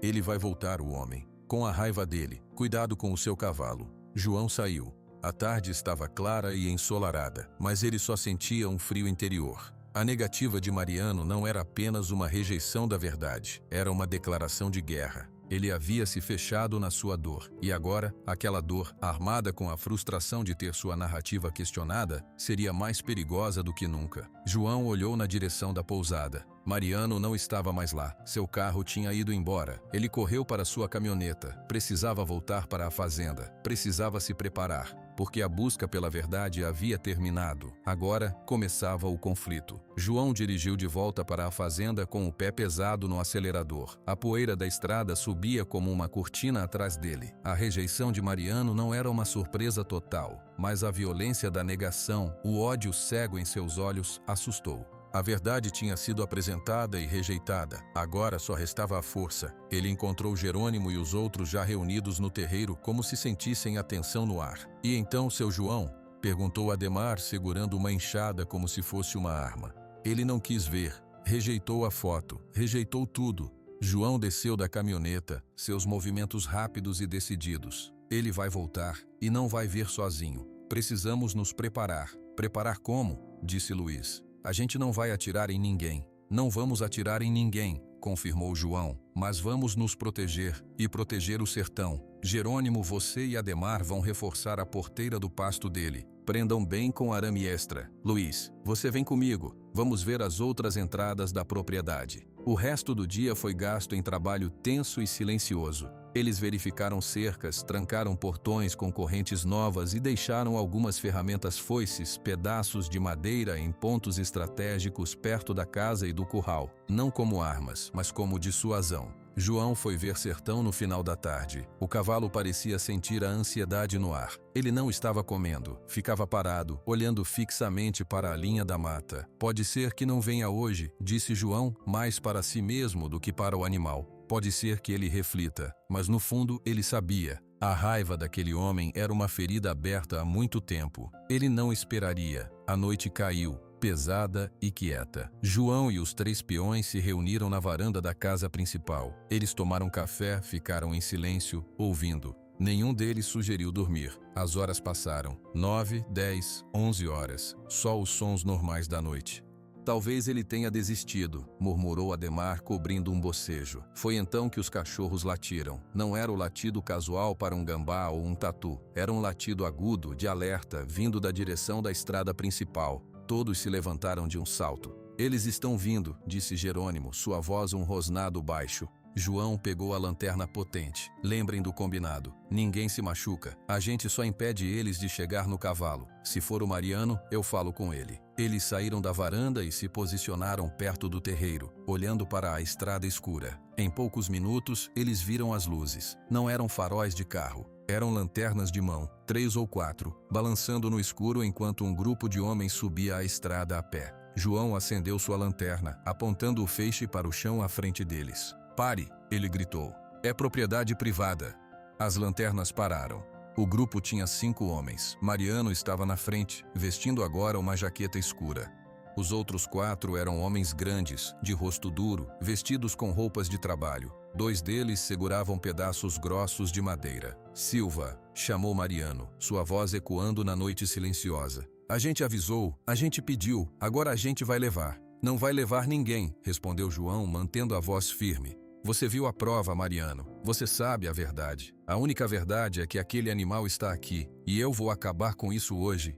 Ele vai voltar, o homem. Com a raiva dele, cuidado com o seu cavalo. João saiu. A tarde estava clara e ensolarada, mas ele só sentia um frio interior. A negativa de Mariano não era apenas uma rejeição da verdade, era uma declaração de guerra. Ele havia se fechado na sua dor, e agora, aquela dor, armada com a frustração de ter sua narrativa questionada, seria mais perigosa do que nunca. João olhou na direção da pousada. Mariano não estava mais lá. Seu carro tinha ido embora. Ele correu para sua caminhoneta. Precisava voltar para a fazenda. Precisava se preparar, porque a busca pela verdade havia terminado. Agora começava o conflito. João dirigiu de volta para a fazenda com o pé pesado no acelerador. A poeira da estrada subia como uma cortina atrás dele. A rejeição de Mariano não era uma surpresa total, mas a violência da negação, o ódio cego em seus olhos, assustou. A verdade tinha sido apresentada e rejeitada. Agora só restava a força. Ele encontrou Jerônimo e os outros já reunidos no terreiro, como se sentissem a tensão no ar. "E então, seu João?", perguntou Ademar, segurando uma enxada como se fosse uma arma. Ele não quis ver. Rejeitou a foto. Rejeitou tudo. João desceu da caminhoneta, seus movimentos rápidos e decididos. "Ele vai voltar e não vai vir sozinho. Precisamos nos preparar." "Preparar como?", disse Luiz. "A gente não vai atirar em ninguém." "Não vamos atirar em ninguém", confirmou João, "mas vamos nos proteger e proteger o sertão. Jerônimo, você e Ademar vão reforçar a porteira do pasto dele. Prendam bem com arame extra. Luiz, você vem comigo. Vamos ver as outras entradas da propriedade." O resto do dia foi gasto em trabalho tenso e silencioso. Eles verificaram cercas, trancaram portões com correntes novas e deixaram algumas ferramentas foices, pedaços de madeira em pontos estratégicos perto da casa e do curral, não como armas, mas como dissuasão. João foi ver Sertão no final da tarde. O cavalo parecia sentir a ansiedade no ar. Ele não estava comendo, ficava parado, olhando fixamente para a linha da mata. "Pode ser que não venha hoje", disse João, mais para si mesmo do que para o animal. Pode ser que ele reflita, mas no fundo ele sabia. A raiva daquele homem era uma ferida aberta há muito tempo. Ele não esperaria. A noite caiu, pesada e quieta. João e os 3 peões se reuniram na varanda da casa principal. Eles tomaram café, ficaram em silêncio, ouvindo. Nenhum deles sugeriu dormir. As horas passaram. 9, 10, 11 horas. Só os sons normais da noite. "Talvez ele tenha desistido", murmurou Ademar, cobrindo um bocejo. Foi então que os cachorros latiram. Não era o latido casual para um gambá ou um tatu. Era um latido agudo, de alerta, vindo da direção da estrada principal. Todos se levantaram de um salto. "Eles estão vindo", disse Jerônimo, sua voz um rosnado baixo. João pegou a lanterna potente. "Lembrem do combinado. Ninguém se machuca. A gente só impede eles de chegar no cavalo. Se for o Mariano, eu falo com ele." Eles saíram da varanda e se posicionaram perto do terreiro, olhando para a estrada escura. Em poucos minutos, eles viram as luzes. Não eram faróis de carro. Eram lanternas de mão, 3 ou 4, balançando no escuro enquanto um grupo de homens subia a estrada a pé. João acendeu sua lanterna, apontando o feixe para o chão à frente deles. "Pare!", ele gritou. "É propriedade privada." As lanternas pararam. O grupo tinha 5 homens. Mariano estava na frente, vestindo agora uma jaqueta escura. Os outros 4 eram homens grandes, de rosto duro, vestidos com roupas de trabalho. 2 deles seguravam pedaços grossos de madeira. "Silva", chamou Mariano, sua voz ecoando na noite silenciosa. "A gente avisou, a gente pediu, agora a gente vai levar." "Não vai levar ninguém", respondeu João, mantendo a voz firme. "Você viu a prova, Mariano. Você sabe a verdade. A única verdade é que aquele animal está aqui, e eu vou acabar com isso hoje."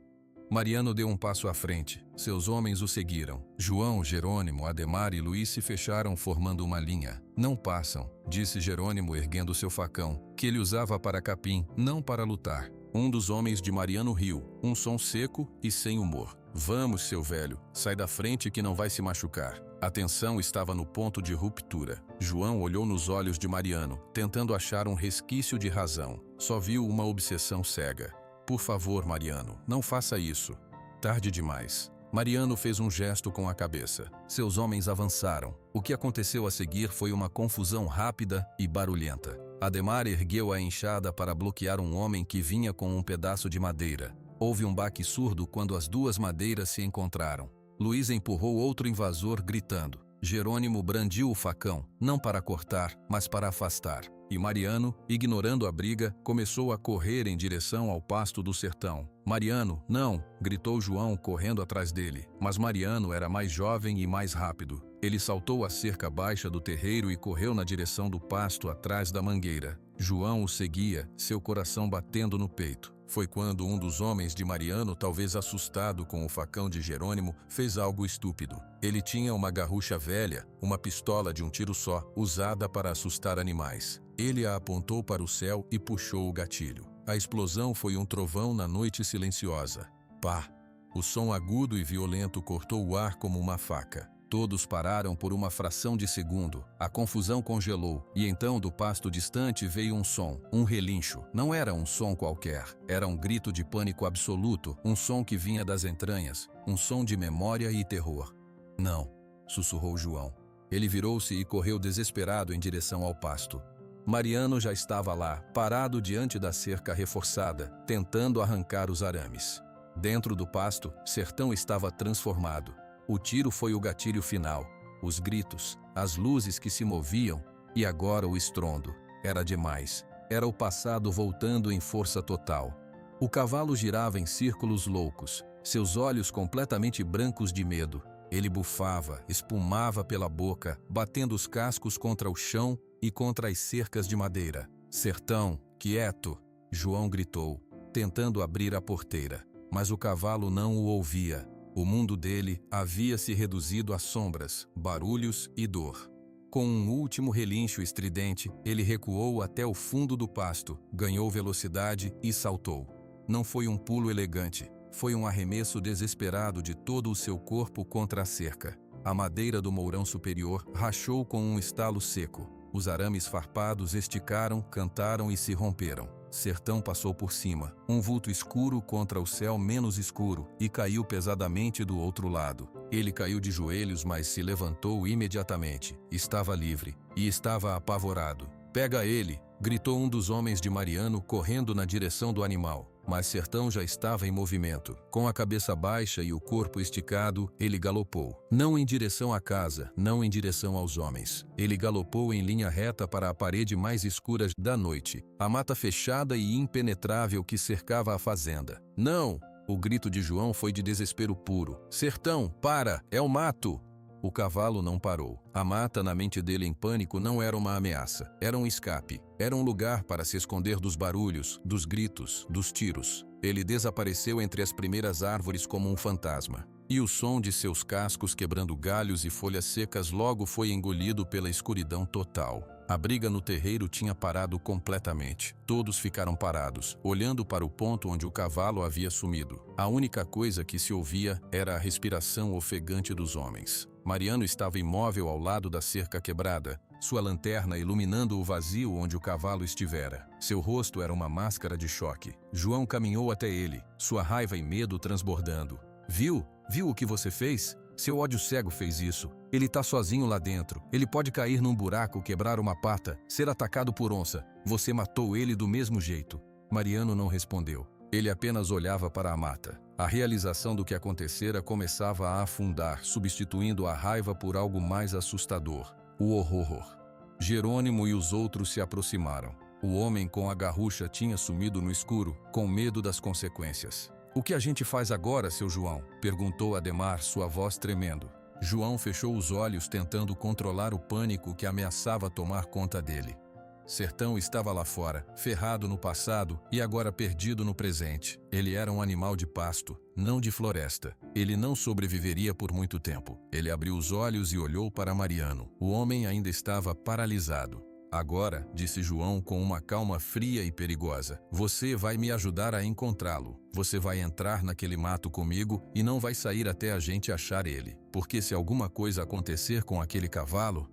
Mariano deu um passo à frente. Seus homens o seguiram. João, Jerônimo, Ademar e Luiz se fecharam formando uma linha. "Não passam", disse Jerônimo erguendo seu facão, que ele usava para capim, não para lutar. Um dos homens de Mariano riu, um som seco e sem humor. "Vamos, seu velho, sai da frente que não vai se machucar." A tensão estava no ponto de ruptura. João olhou nos olhos de Mariano, tentando achar um resquício de razão. Só viu uma obsessão cega. "Por favor, Mariano, não faça isso." Tarde demais. Mariano fez um gesto com a cabeça. Seus homens avançaram. O que aconteceu a seguir foi uma confusão rápida e barulhenta. Ademar ergueu a enxada para bloquear um homem que vinha com um pedaço de madeira. Houve um baque surdo quando as 2 madeiras se encontraram. Luiz empurrou outro invasor, gritando. Jerônimo brandiu o facão, não para cortar, mas para afastar. E Mariano, ignorando a briga, começou a correr em direção ao pasto do sertão. "Mariano, não!", gritou João correndo atrás dele. Mas Mariano era mais jovem e mais rápido. Ele saltou a cerca baixa do terreiro e correu na direção do pasto atrás da mangueira. João o seguia, seu coração batendo no peito. Foi quando um dos homens de Mariano, talvez assustado com o facão de Jerônimo, fez algo estúpido. Ele tinha uma garrucha velha, uma pistola de um tiro só, usada para assustar animais. Ele a apontou para o céu e puxou o gatilho. A explosão foi um trovão na noite silenciosa. Pá! O som agudo e violento cortou o ar como uma faca. Todos pararam por uma fração de segundo. A confusão congelou, e então do pasto distante veio um som, um relincho. Não era um som qualquer, era um grito de pânico absoluto, um som que vinha das entranhas, um som de memória e terror. Não, sussurrou João. Ele virou-se e correu desesperado em direção ao pasto. Mariano já estava lá, parado diante da cerca reforçada, tentando arrancar os arames. Dentro do pasto, Sertão estava transformado. O tiro foi o gatilho final, os gritos, as luzes que se moviam, e agora o estrondo. Era demais. Era o passado voltando em força total. O cavalo girava em círculos loucos, seus olhos completamente brancos de medo. Ele bufava, espumava pela boca, batendo os cascos contra o chão e contra as cercas de madeira. Sertão, quieto! João gritou, tentando abrir a porteira. Mas o cavalo não o ouvia. O mundo dele havia se reduzido a sombras, barulhos e dor. Com um último relincho estridente, ele recuou até o fundo do pasto, ganhou velocidade e saltou. Não foi um pulo elegante, foi um arremesso desesperado de todo o seu corpo contra a cerca. A madeira do mourão superior rachou com um estalo seco. Os arames farpados esticaram, cantaram e se romperam. Sertão passou por cima, um vulto escuro contra o céu menos escuro, e caiu pesadamente do outro lado. Ele caiu de joelhos, mas se levantou imediatamente. Estava livre, e estava apavorado. "Pega ele!" gritou um dos homens de Mariano, correndo na direção do animal. Mas Sertão já estava em movimento. Com a cabeça baixa e o corpo esticado, ele galopou. Não em direção à casa, não em direção aos homens. Ele galopou em linha reta para a parede mais escura da noite, a mata fechada e impenetrável que cercava a fazenda. "Não!" O grito de João foi de desespero puro. "Sertão, para! É o mato!" O cavalo não parou. A mata na mente dele em pânico não era uma ameaça. Era um escape. Era um lugar para se esconder dos barulhos, dos gritos, dos tiros. Ele desapareceu entre as primeiras árvores como um fantasma. E o som de seus cascos quebrando galhos e folhas secas logo foi engolido pela escuridão total. A briga no terreiro tinha parado completamente. Todos ficaram parados, olhando para o ponto onde o cavalo havia sumido. A única coisa que se ouvia era a respiração ofegante dos homens. Mariano estava imóvel ao lado da cerca quebrada, sua lanterna iluminando o vazio onde o cavalo estivera. Seu rosto era uma máscara de choque. João caminhou até ele, sua raiva e medo transbordando. Viu? Viu o que você fez? Seu ódio cego fez isso. Ele tá sozinho lá dentro. Ele pode cair num buraco, quebrar uma pata, ser atacado por onça. Você matou ele do mesmo jeito." Mariano não respondeu. Ele apenas olhava para a mata. A realização do que acontecera começava a afundar, substituindo a raiva por algo mais assustador: o horror. Jerônimo e os outros se aproximaram. O homem com a garrucha tinha sumido no escuro, com medo das consequências. "O que a gente faz agora, seu João?" perguntou Ademar, sua voz tremendo. João fechou os olhos tentando controlar o pânico que ameaçava tomar conta dele. Sertão estava lá fora, ferrado no passado e agora perdido no presente. Ele era um animal de pasto, não de floresta. Ele não sobreviveria por muito tempo. Ele abriu os olhos e olhou para Mariano. O homem ainda estava paralisado. "Agora", disse João com uma calma fria e perigosa, "você vai me ajudar a encontrá-lo. Você vai entrar naquele mato comigo e não vai sair até a gente achar ele. Porque se alguma coisa acontecer com aquele cavalo..."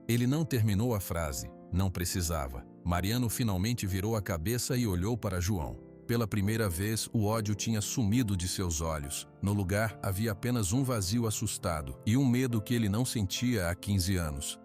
Ele não terminou a frase. Não precisava. Mariano finalmente virou a cabeça e olhou para João. Pela primeira vez, o ódio tinha sumido de seus olhos. No lugar, havia apenas um vazio assustado e um medo que ele não sentia há 15 anos.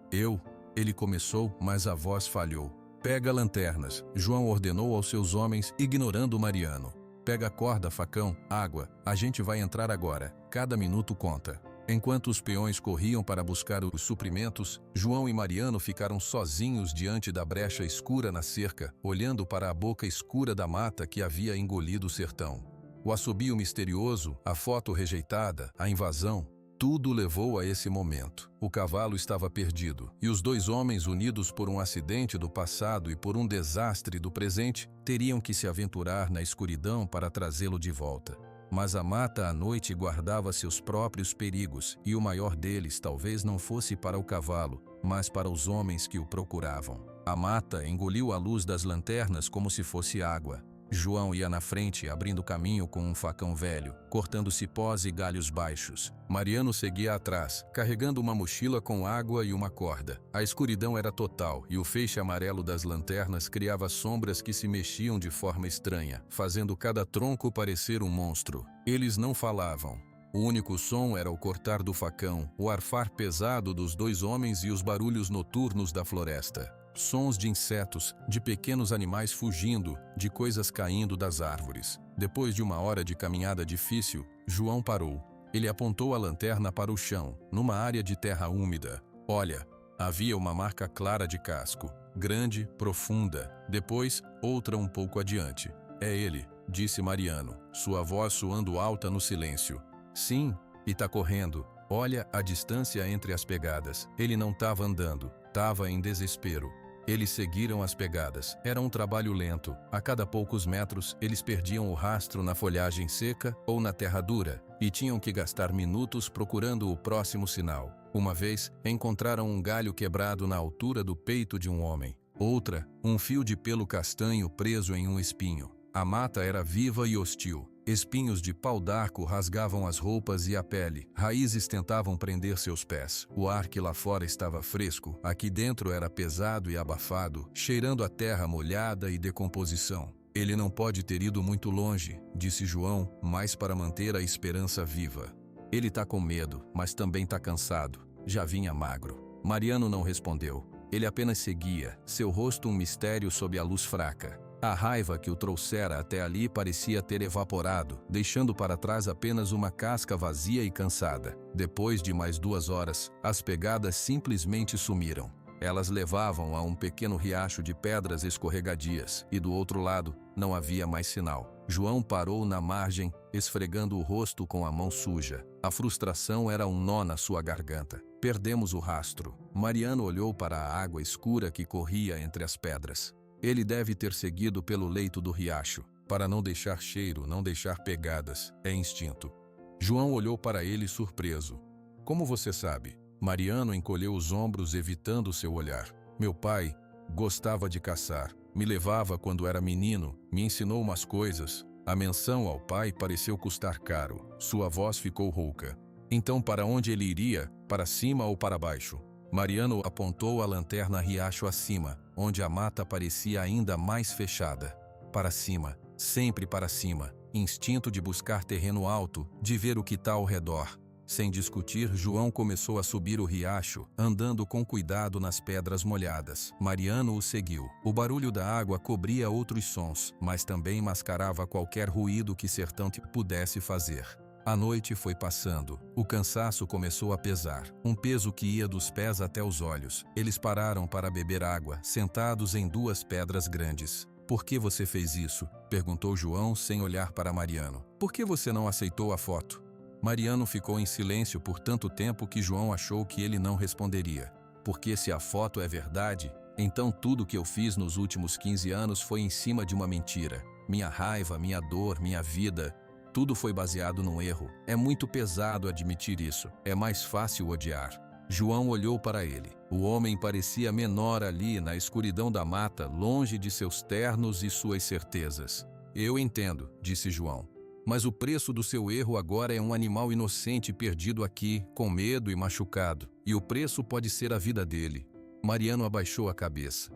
Ele começou, mas a voz falhou. "Pega lanternas", João ordenou aos seus homens, ignorando Mariano. "Pega corda, facão, água. A gente vai entrar agora. Cada minuto conta." Enquanto os peões corriam para buscar os suprimentos, João e Mariano ficaram sozinhos diante da brecha escura na cerca, olhando para a boca escura da mata que havia engolido o sertão. O assobio misterioso, a foto rejeitada, a invasão, Tudo levou a esse momento. O cavalo estava perdido, e os dois homens, unidos por um acidente do passado e por um desastre do presente, teriam que se aventurar na escuridão para trazê-lo de volta. Mas a mata à noite guardava seus próprios perigos, e o maior deles talvez não fosse para o cavalo, mas para os homens que o procuravam. A mata engoliu a luz das lanternas como se fosse água. João ia na frente, abrindo caminho com um facão velho, cortando cipós e galhos baixos. Mariano seguia atrás, carregando uma mochila com água e uma corda. A escuridão era total e o feixe amarelo das lanternas criava sombras que se mexiam de forma estranha, fazendo cada tronco parecer um monstro. Eles não falavam. O único som era o cortar do facão, o arfar pesado dos dois homens e os barulhos noturnos da floresta. Sons de insetos, de pequenos animais fugindo, de coisas caindo das árvores. Depois de uma hora de caminhada difícil, João parou. Ele apontou a lanterna para o chão, numa área de terra úmida. Olha, havia uma marca clara de casco, grande, profunda. Depois, outra um pouco adiante. É ele, disse Mariano, sua voz soando alta no silêncio. Sim, e tá correndo. Olha a distância entre as pegadas. Ele não estava andando, estava em desespero. Eles seguiram as pegadas. Era um trabalho lento. A cada poucos metros, eles perdiam o rastro na folhagem seca ou na terra dura, e tinham que gastar minutos procurando o próximo sinal. Uma vez, encontraram um galho quebrado na altura do peito de um homem. Outra, um fio de pelo castanho preso em um espinho. A mata era viva e hostil. Espinhos de pau-d'arco rasgavam as roupas e a pele. Raízes tentavam prender seus pés. O ar que lá fora estava fresco, aqui dentro era pesado e abafado, cheirando a terra molhada e decomposição. Ele não pode ter ido muito longe, disse João, mas para manter a esperança viva. Ele tá com medo, mas também tá cansado. Já vinha magro. Mariano não respondeu. Ele apenas seguia, seu rosto um mistério sob a luz fraca. A raiva que o trouxera até ali parecia ter evaporado, deixando para trás apenas uma casca vazia e cansada. Depois de mais 2 horas, as pegadas simplesmente sumiram. Elas levavam a um pequeno riacho de pedras escorregadias, e do outro lado, não havia mais sinal. João parou na margem, esfregando o rosto com a mão suja. A frustração era um nó na sua garganta. Perdemos o rastro. Mariano olhou para a água escura que corria entre as pedras. Ele deve ter seguido pelo leito do riacho, para não deixar cheiro, não deixar pegadas. É instinto. João olhou para ele surpreso. Como você sabe? Mariano encolheu os ombros, evitando seu olhar. Meu pai gostava de caçar. Me levava quando era menino, me ensinou umas coisas. A menção ao pai pareceu custar caro. Sua voz ficou rouca. Então para onde ele iria? Para cima ou para baixo? Mariano apontou a lanterna riacho acima, onde a mata parecia ainda mais fechada. Para cima, sempre para cima. Instinto de buscar terreno alto, de ver o que está ao redor. Sem discutir, João começou a subir o riacho, andando com cuidado nas pedras molhadas. Mariano o seguiu. O barulho da água cobria outros sons, mas também mascarava qualquer ruído que Sertão pudesse fazer. A noite foi passando. O cansaço começou a pesar. Um peso que ia dos pés até os olhos. Eles pararam para beber água, sentados em 2 pedras grandes. Por que você fez isso? Perguntou João sem olhar para Mariano. Por que você não aceitou a foto? Mariano ficou em silêncio por tanto tempo que João achou que ele não responderia. Porque se a foto é verdade, então tudo que eu fiz nos últimos 15 anos foi em cima de uma mentira. Minha raiva, minha dor, minha vida... Tudo foi baseado num erro. É muito pesado admitir isso. É mais fácil odiar. João olhou para ele. O homem parecia menor ali na escuridão da mata, longe de seus ternos e suas certezas. Eu entendo, disse João. Mas o preço do seu erro agora é um animal inocente perdido aqui, com medo e machucado. E o preço pode ser a vida dele. Mariano abaixou a cabeça.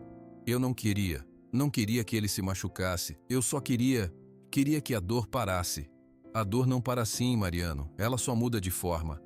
Eu não queria que ele se machucasse. Eu só queria que a dor parasse. A dor não para assim, Mariano. Ela só muda de forma.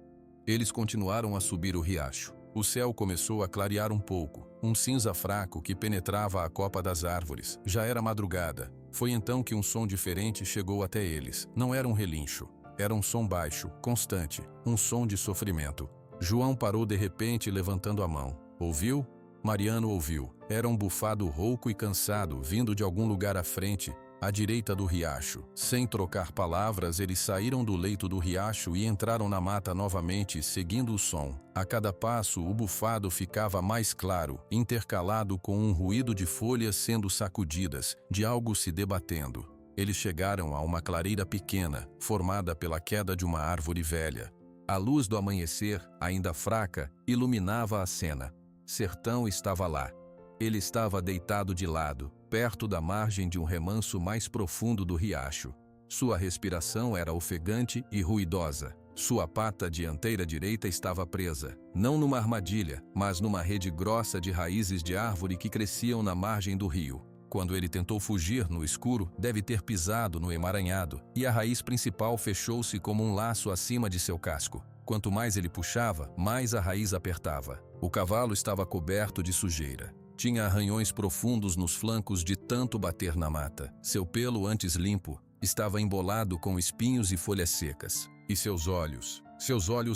Eles continuaram a subir o riacho. O céu começou a clarear um pouco. Um cinza fraco que penetrava a copa das árvores. Já era madrugada. Foi então que um som diferente chegou até eles. Não era um relincho. Era um som baixo, constante. Um som de sofrimento. João parou de repente, levantando a mão. Ouviu? Mariano ouviu. Era um bufado rouco e cansado, vindo de algum lugar à frente. à direita do riacho. Sem trocar palavras, eles saíram do leito do riacho e entraram na mata novamente, seguindo o som. A cada passo, o bufado ficava mais claro, intercalado com um ruído de folhas sendo sacudidas, de algo se debatendo. Eles chegaram a uma clareira pequena, formada pela queda de uma árvore velha. A luz do amanhecer, ainda fraca, iluminava a cena. Sertão estava lá. Ele estava deitado de lado, perto da margem de um remanso mais profundo do riacho. Sua respiração era ofegante e ruidosa. Sua pata dianteira direita estava presa, não numa armadilha, mas numa rede grossa de raízes de árvore que cresciam na margem do rio. Quando ele tentou fugir no escuro, deve ter pisado no emaranhado, e a raiz principal fechou-se como um laço acima de seu casco. Quanto mais ele puxava, mais a raiz apertava. O cavalo estava coberto de sujeira. Tinha arranhões profundos nos flancos de tanto bater na mata. Seu pelo, antes limpo, estava embolado com espinhos e folhas secas. E seus olhos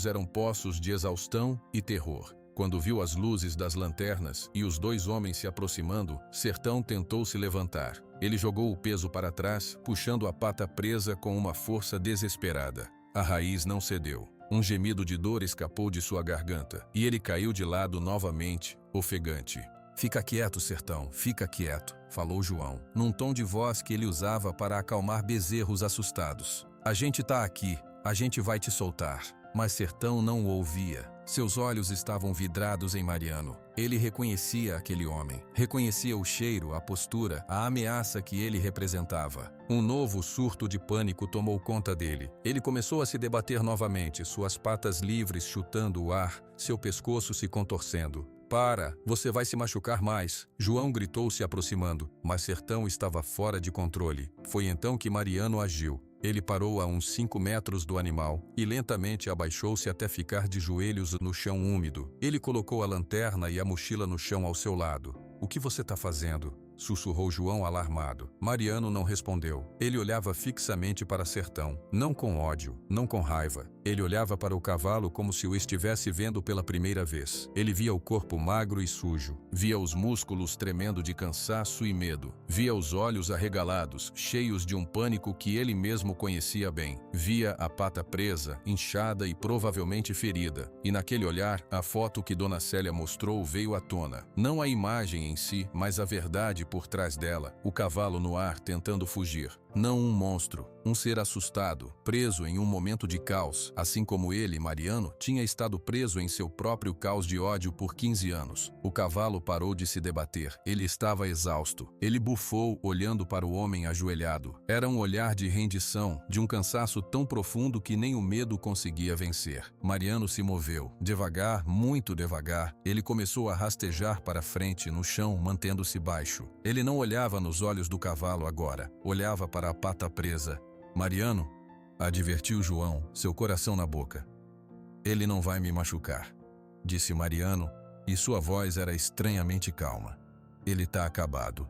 eram poços de exaustão e terror. Quando viu as luzes das lanternas e os dois homens se aproximando, Sertão tentou se levantar. Ele jogou o peso para trás, puxando a pata presa com uma força desesperada. A raiz não cedeu. Um gemido de dor escapou de sua garganta, e ele caiu de lado novamente, ofegante. "Fica quieto, Sertão, fica quieto", falou João, num tom de voz que ele usava para acalmar bezerros assustados. "A gente tá aqui, a gente vai te soltar." Mas Sertão não o ouvia. Seus olhos estavam vidrados em Mariano. Ele reconhecia aquele homem. Reconhecia o cheiro, a postura, a ameaça que ele representava. Um novo surto de pânico tomou conta dele. Ele começou a se debater novamente, suas patas livres chutando o ar, seu pescoço se contorcendo. "Para, você vai se machucar mais", João gritou se aproximando, mas Sertão estava fora de controle. Foi então que Mariano agiu. Ele parou a uns 5 metros do animal e lentamente abaixou-se até ficar de joelhos no chão úmido. Ele colocou a lanterna e a mochila no chão ao seu lado. "O que você está fazendo?", sussurrou João alarmado. Mariano não respondeu. Ele olhava fixamente para Sertão, não com ódio, não com raiva. Ele olhava para o cavalo como se o estivesse vendo pela primeira vez. Ele via o corpo magro e sujo, via os músculos tremendo de cansaço e medo, via os olhos arregalados, cheios de um pânico que ele mesmo conhecia bem. Via a pata presa, inchada e provavelmente ferida. E naquele olhar, a foto que Dona Célia mostrou veio à tona. Não a imagem em si, mas a verdade por trás dela, o cavalo no ar tentando fugir. Não um monstro, um ser assustado, preso em um momento de caos, assim como ele, Mariano, tinha estado preso em seu próprio caos de ódio por 15 anos. O cavalo parou de se debater, ele estava exausto. Ele bufou, olhando para o homem ajoelhado. Era um olhar de rendição, de um cansaço tão profundo que nem o medo conseguia vencer. Mariano se moveu. Devagar, muito devagar, ele começou a rastejar para frente no chão, mantendo-se baixo. Ele não olhava nos olhos do cavalo agora, olhava para a pata presa. "Mariano", advertiu João, seu coração na boca. "Ele não vai me machucar", disse Mariano, e sua voz era estranhamente calma. "Ele tá acabado."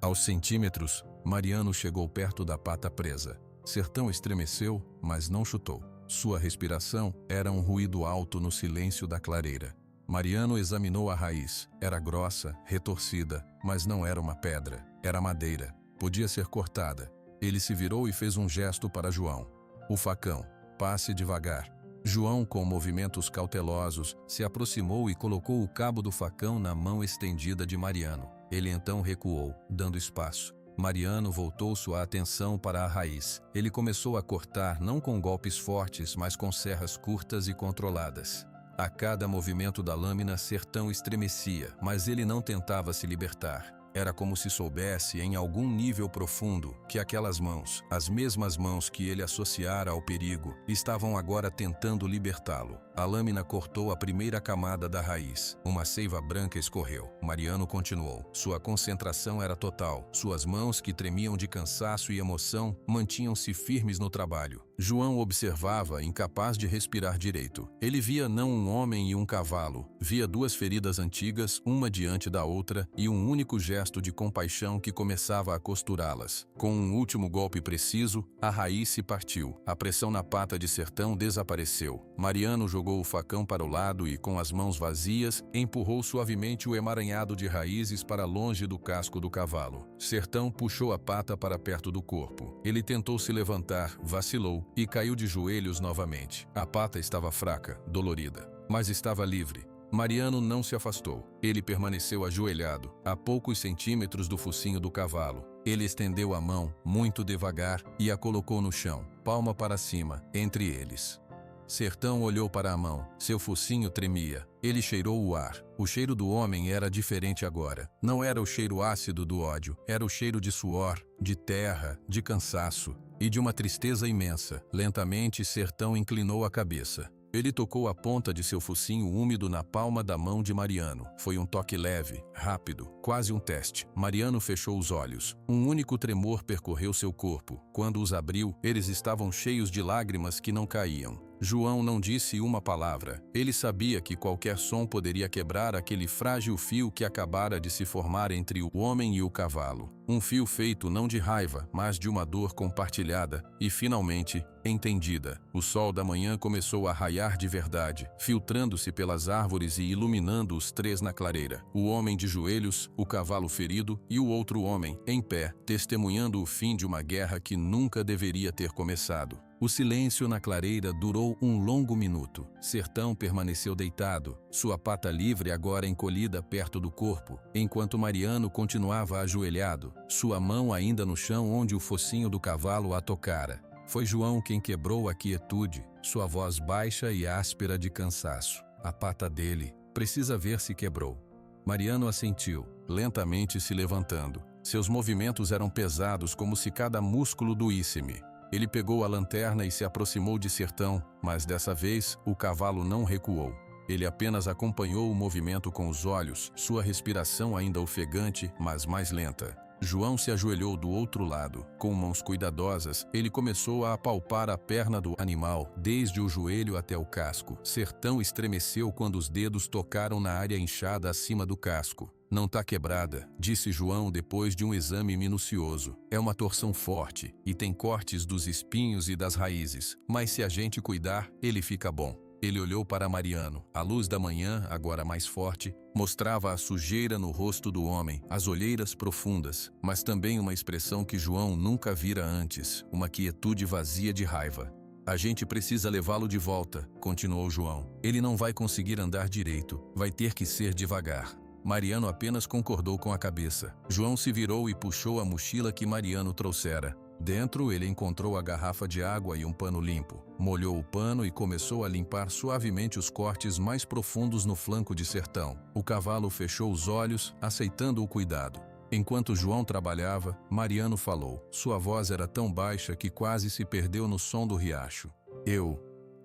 Aos centímetros, Mariano chegou perto da pata presa. Sertão estremeceu, mas não chutou. Sua respiração era um ruído alto no silêncio da clareira. Mariano examinou a raiz. Era grossa, retorcida, mas não era uma pedra. Era madeira. Podia ser cortada. Ele se virou e fez um gesto para João. "O facão. Passe devagar." João, com movimentos cautelosos, se aproximou e colocou o cabo do facão na mão estendida de Mariano. Ele então recuou, dando espaço. Mariano voltou sua atenção para a raiz. Ele começou a cortar não com golpes fortes, mas com serras curtas e controladas. A cada movimento da lâmina, Sertão estremecia, mas ele não tentava se libertar. Era como se soubesse, em algum nível profundo, que aquelas mãos, as mesmas mãos que ele associara ao perigo, estavam agora tentando libertá-lo. A lâmina cortou a primeira camada da raiz. Uma seiva branca escorreu. Mariano continuou. Sua concentração era total. Suas mãos, que tremiam de cansaço e emoção, mantinham-se firmes no trabalho. João observava, incapaz de respirar direito. Ele via não um homem e um cavalo. Via 2 feridas antigas, uma diante da outra, e um único gesto de compaixão que começava a costurá-las. Com um último golpe preciso, a raiz se partiu. A pressão na pata de Sertão desapareceu. Mariano jogou jogou o facão para o lado e, com as mãos vazias, empurrou suavemente o emaranhado de raízes para longe do casco do cavalo. Sertão puxou a pata para perto do corpo. Ele tentou se levantar, vacilou e caiu de joelhos novamente. A pata estava fraca, dolorida, mas estava livre. Mariano não se afastou. Ele permaneceu ajoelhado, a poucos centímetros do focinho do cavalo. Ele estendeu a mão, muito devagar, e a colocou no chão, palma para cima, entre eles. Sertão olhou para a mão. Seu focinho tremia. Ele cheirou o ar. O cheiro do homem era diferente agora. Não era o cheiro ácido do ódio. Era o cheiro de suor, de terra, de cansaço e de uma tristeza imensa. Lentamente, Sertão inclinou a cabeça. Ele tocou a ponta de seu focinho úmido na palma da mão de Mariano. Foi um toque leve, rápido, quase um teste. Mariano fechou os olhos. Um único tremor percorreu seu corpo. Quando os abriu, eles estavam cheios de lágrimas que não caíam. João não disse uma palavra. Ele sabia que qualquer som poderia quebrar aquele frágil fio que acabara de se formar entre o homem e o cavalo. Um fio feito não de raiva, mas de uma dor compartilhada e, finalmente, entendida. O sol da manhã começou a raiar de verdade, filtrando-se pelas árvores e iluminando os três na clareira. O homem de joelhos, o cavalo ferido e o outro homem, em pé, testemunhando o fim de uma guerra que nunca deveria ter começado. O silêncio na clareira durou um longo minuto. Sertão permaneceu deitado, sua pata livre agora encolhida perto do corpo, enquanto Mariano continuava ajoelhado, sua mão ainda no chão onde o focinho do cavalo a tocara. Foi João quem quebrou a quietude, sua voz baixa e áspera de cansaço. A pata dele, precisa ver se quebrou. Mariano assentiu, lentamente se levantando. Seus movimentos eram pesados como se cada músculo doísse-me. Ele pegou a lanterna e se aproximou de Sertão, mas dessa vez o cavalo não recuou. Ele apenas acompanhou o movimento com os olhos, sua respiração ainda ofegante, mas mais lenta. João se ajoelhou do outro lado. Com mãos cuidadosas, ele começou a apalpar a perna do animal, desde o joelho até o casco. Sertão estremeceu quando os dedos tocaram na área inchada acima do casco. Não tá quebrada, disse João depois de um exame minucioso. É uma torção forte e tem cortes dos espinhos e das raízes, mas se a gente cuidar, ele fica bom. Ele olhou para Mariano. A luz da manhã, agora mais forte, mostrava a sujeira no rosto do homem, as olheiras profundas, mas também uma expressão que João nunca vira antes, uma quietude vazia de raiva. A gente precisa levá-lo de volta, continuou João. Ele não vai conseguir andar direito, vai ter que ser devagar. Mariano apenas concordou com a cabeça. João se virou e puxou a mochila que Mariano trouxera. Dentro, ele encontrou a garrafa de água e um pano limpo. Molhou o pano e começou a limpar suavemente os cortes mais profundos no flanco de Sertão. O cavalo fechou os olhos, aceitando o cuidado. Enquanto João trabalhava, Mariano falou. Sua voz era tão baixa que quase se perdeu no som do riacho.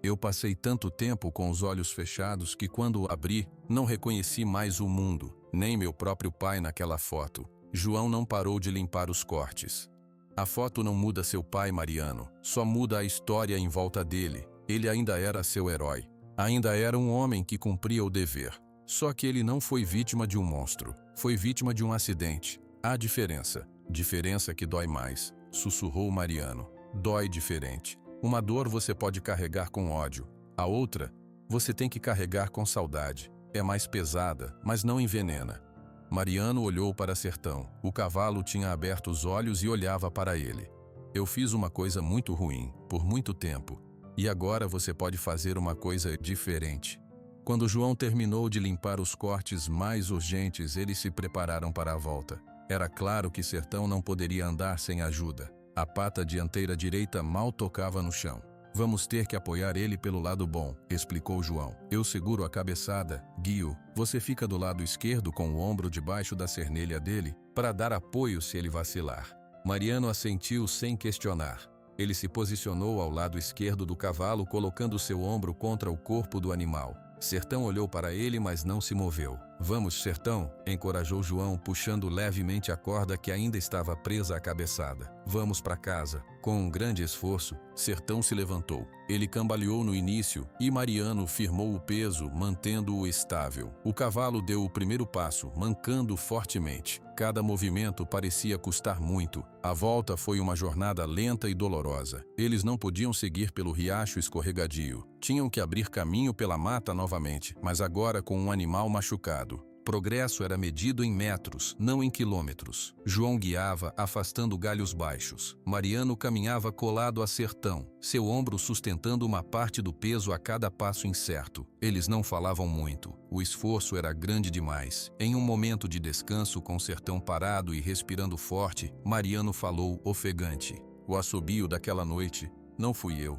Eu passei tanto tempo com os olhos fechados que quando abri, não reconheci mais o mundo, nem meu próprio pai naquela foto. João não parou de limpar os cortes. A foto não muda seu pai, Mariano, só muda a história em volta dele. Ele ainda era seu herói. Ainda era um homem que cumpria o dever. Só que ele não foi vítima de um monstro. Foi vítima de um acidente. Há diferença. Diferença que dói mais, sussurrou Mariano. Dói diferente. Uma dor você pode carregar com ódio. A outra, você tem que carregar com saudade. É mais pesada, mas não envenena. Mariano olhou para Sertão. O cavalo tinha aberto os olhos e olhava para ele. Eu fiz uma coisa muito ruim, por muito tempo. E agora você pode fazer uma coisa diferente. Quando João terminou de limpar os cortes mais urgentes, eles se prepararam para a volta. Era claro que Sertão não poderia andar sem ajuda. A pata dianteira direita mal tocava no chão. Vamos ter que apoiar ele pelo lado bom, explicou João. Eu seguro a cabeçada, guio. Você fica do lado esquerdo com o ombro debaixo da cernelha dele, para dar apoio se ele vacilar. Mariano assentiu sem questionar. Ele se posicionou ao lado esquerdo do cavalo, colocando seu ombro contra o corpo do animal. Sertão olhou para ele, mas não se moveu. Vamos, Sertão, encorajou João, puxando levemente a corda que ainda estava presa à cabeçada. Vamos para casa. Com um grande esforço, Sertão se levantou. Ele cambaleou no início e Mariano firmou o peso, mantendo-o estável. O cavalo deu o primeiro passo, mancando fortemente. Cada movimento parecia custar muito. A volta foi uma jornada lenta e dolorosa. Eles não podiam seguir pelo riacho escorregadio. Tinham que abrir caminho pela mata novamente, mas agora com um animal machucado. Progresso era medido em metros, não em quilômetros. João guiava, afastando galhos baixos. Mariano caminhava colado a Sertão, seu ombro sustentando uma parte do peso a cada passo incerto. Eles não falavam muito. O esforço era grande demais. Em um momento de descanso, com Sertão parado e respirando forte, Mariano falou, ofegante. O assobio daquela noite não fui eu.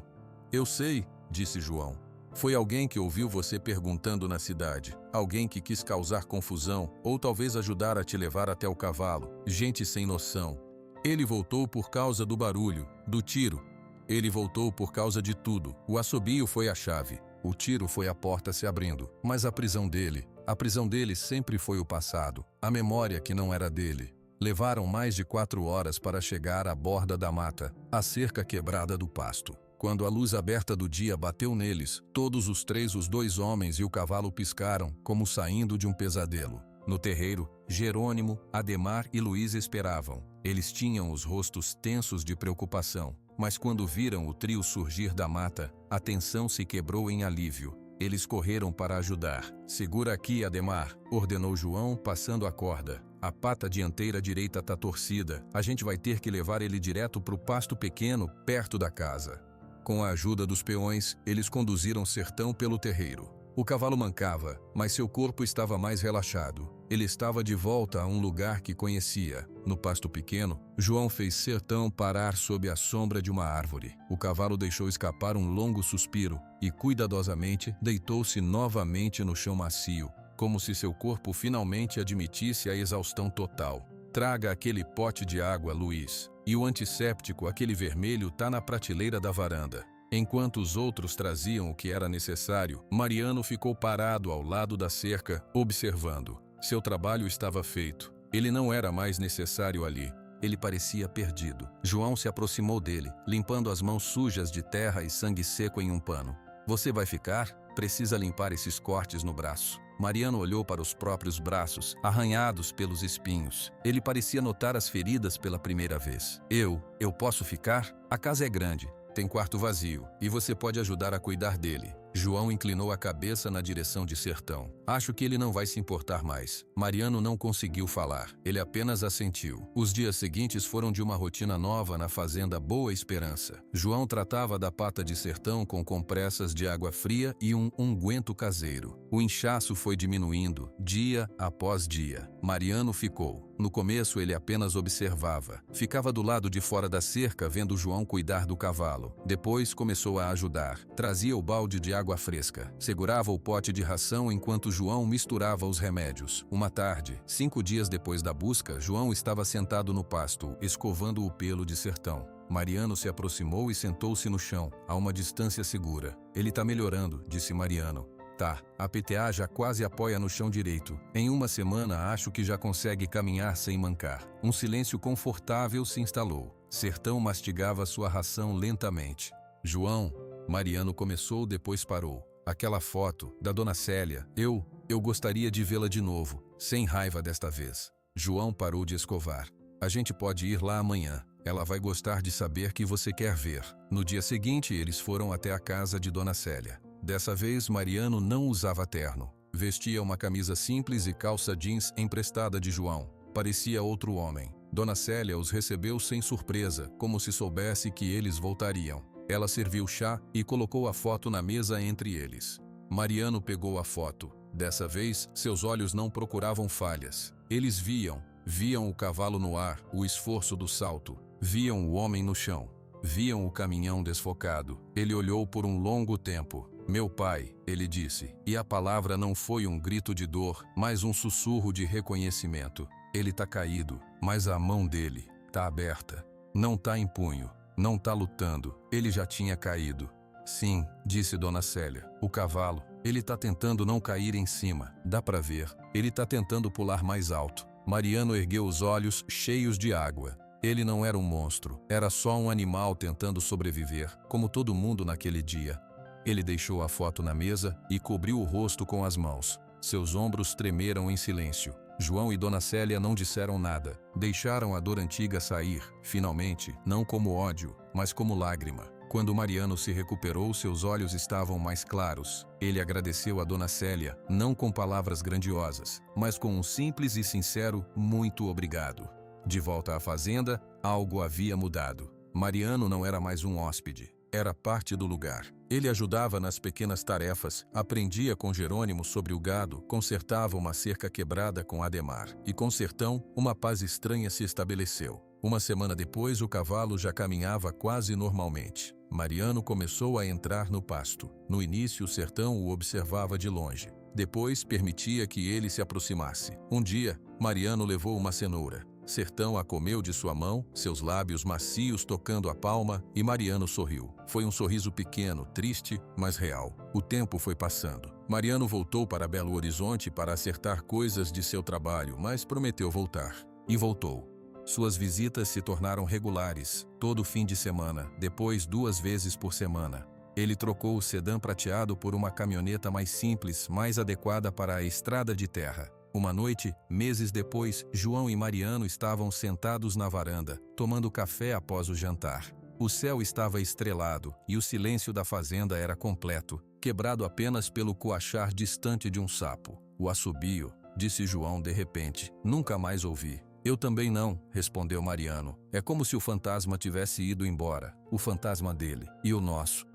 Eu sei, disse João. Foi alguém que ouviu você perguntando na cidade. Alguém que quis causar confusão, ou talvez ajudar a te levar até o cavalo. Gente sem noção. Ele voltou por causa do barulho, do tiro. Ele voltou por causa de tudo. O assobio foi a chave. O tiro foi a porta se abrindo. Mas a prisão dele sempre foi o passado. A memória que não era dele. Levaram mais de 4 horas para chegar à borda da mata, a cerca quebrada do pasto. Quando a luz aberta do dia bateu neles, todos os 3, os 2 homens e o cavalo piscaram, como saindo de um pesadelo. No terreiro, Jerônimo, Ademar e Luiz esperavam. Eles tinham os rostos tensos de preocupação, mas quando viram o trio surgir da mata, a tensão se quebrou em alívio. Eles correram para ajudar. Segura aqui, Ademar, ordenou João, passando a corda. A pata dianteira direita tá torcida. A gente vai ter que levar ele direto pro pasto pequeno, perto da casa. Com a ajuda dos peões, eles conduziram Sertão pelo terreiro. O cavalo mancava, mas seu corpo estava mais relaxado. Ele estava de volta a um lugar que conhecia. No pasto pequeno, João fez Sertão parar sob a sombra de uma árvore. O cavalo deixou escapar um longo suspiro e, cuidadosamente, deitou-se novamente no chão macio, como se seu corpo finalmente admitisse a exaustão total. Traga aquele pote de água, Luiz. E o antisséptico, aquele vermelho, tá na prateleira da varanda. Enquanto os outros traziam o que era necessário, Mariano ficou parado ao lado da cerca, observando. Seu trabalho estava feito. Ele não era mais necessário ali. Ele parecia perdido. João se aproximou dele, limpando as mãos sujas de terra e sangue seco em um pano. Você vai ficar? Precisa limpar esses cortes no braço. Mariano olhou para os próprios braços, arranhados pelos espinhos. Ele parecia notar as feridas pela primeira vez. Eu posso ficar? A casa é grande, tem quarto vazio, e você pode ajudar a cuidar dele. João inclinou a cabeça na direção de Sertão. Acho que ele não vai se importar mais. Mariano não conseguiu falar. Ele apenas assentiu. Os dias seguintes foram de uma rotina nova na fazenda Boa Esperança. João tratava da pata de Sertão com compressas de água fria e um unguento caseiro. O inchaço foi diminuindo, dia após dia. Mariano ficou. No começo ele apenas observava. Ficava do lado de fora da cerca vendo João cuidar do cavalo. Depois começou a ajudar. Trazia o balde de água fresca. Segurava o pote de ração enquanto João misturava os remédios. Uma tarde, 5 dias depois da busca, João estava sentado no pasto, escovando o pelo de Sertão. Mariano se aproximou e sentou-se no chão, a uma distância segura. Ele tá melhorando, disse Mariano. Tá, a PTA já quase apoia no chão direito. Em uma semana acho que já consegue caminhar sem mancar. Um silêncio confortável se instalou. Sertão mastigava sua ração lentamente. João, Mariano começou, depois parou. Aquela foto da Dona Célia, eu gostaria de vê-la de novo, sem raiva desta vez. João parou de escovar. A gente pode ir lá amanhã. Ela vai gostar de saber que você quer ver. No dia seguinte, eles foram até a casa de Dona Célia. Dessa vez, Mariano não usava terno. Vestia uma camisa simples e calça jeans emprestada de João. Parecia outro homem. Dona Célia os recebeu sem surpresa, como se soubesse que eles voltariam. Ela serviu chá e colocou a foto na mesa entre eles. Mariano pegou a foto. Dessa vez, seus olhos não procuravam falhas. Eles viam o cavalo no ar, o esforço do salto. Viam o homem no chão. Viam o caminhão desfocado. Ele olhou por um longo tempo. Meu pai, ele disse, e a palavra não foi um grito de dor, mas um sussurro de reconhecimento. Ele tá caído, mas a mão dele tá aberta. Não tá em punho, não tá lutando, ele já tinha caído. Sim, disse Dona Célia, o cavalo, Ele tá tentando não cair em cima. Dá pra ver. Ele tá tentando pular mais alto. Mariano ergueu os olhos cheios de água. Ele não era um monstro. Era só um animal tentando sobreviver, como todo mundo naquele dia. Ele deixou a foto na mesa e cobriu o rosto com as mãos. Seus ombros tremeram em silêncio. João e Dona Célia não disseram nada. Deixaram a dor antiga sair, finalmente, não como ódio, mas como lágrima. Quando Mariano se recuperou, seus olhos estavam mais claros. Ele agradeceu a Dona Célia, não com palavras grandiosas, mas com um simples e sincero muito obrigado. De volta à fazenda, algo havia mudado. Mariano não era mais um hóspede. Era parte do lugar. Ele ajudava nas pequenas tarefas, aprendia com Jerônimo sobre o gado, consertava uma cerca quebrada com Ademar. E com Sertão, uma paz estranha se estabeleceu. Uma semana depois, o cavalo já caminhava quase normalmente. Mariano começou a entrar no pasto. No início, o Sertão o observava de longe. Depois, permitia que ele se aproximasse. Um dia, Mariano levou uma cenoura. Sertão a comeu de sua mão, seus lábios macios tocando a palma, e Mariano sorriu. Foi um sorriso pequeno, triste, mas real. O tempo foi passando. Mariano voltou para Belo Horizonte para acertar coisas de seu trabalho, mas prometeu voltar. E voltou. Suas visitas se tornaram regulares, todo fim de semana, depois 2 vezes por semana. Ele trocou o sedã prateado por uma caminhoneta mais simples, mais adequada para a estrada de terra. Uma noite, meses depois, João e Mariano estavam sentados na varanda, tomando café após o jantar. O céu estava estrelado e o silêncio da fazenda era completo, quebrado apenas pelo coachar distante de um sapo. O assobio, disse João de repente. Nunca mais ouvi. Eu também não, respondeu Mariano. É como se o fantasma tivesse ido embora. O fantasma dele e o nosso.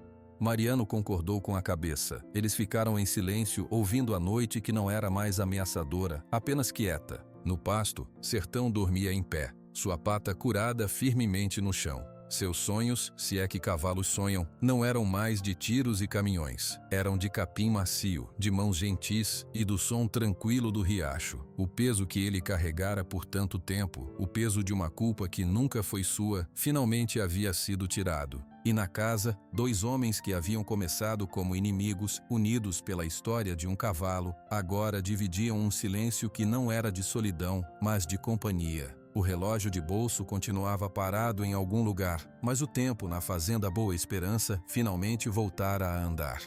Mariano concordou com a cabeça. Eles ficaram em silêncio, ouvindo a noite que não era mais ameaçadora, apenas quieta. No pasto, Sertão dormia em pé, sua pata curada firmemente no chão. Seus sonhos, se é que cavalos sonham, não eram mais de tiros e caminhões. Eram de capim macio, de mãos gentis e do som tranquilo do riacho. O peso que ele carregara por tanto tempo, o peso de uma culpa que nunca foi sua, finalmente havia sido tirado. E na casa, 2 homens que haviam começado como inimigos, unidos pela história de um cavalo, agora dividiam um silêncio que não era de solidão, mas de companhia. O relógio de bolso continuava parado em algum lugar, mas o tempo na fazenda Boa Esperança finalmente voltara a andar.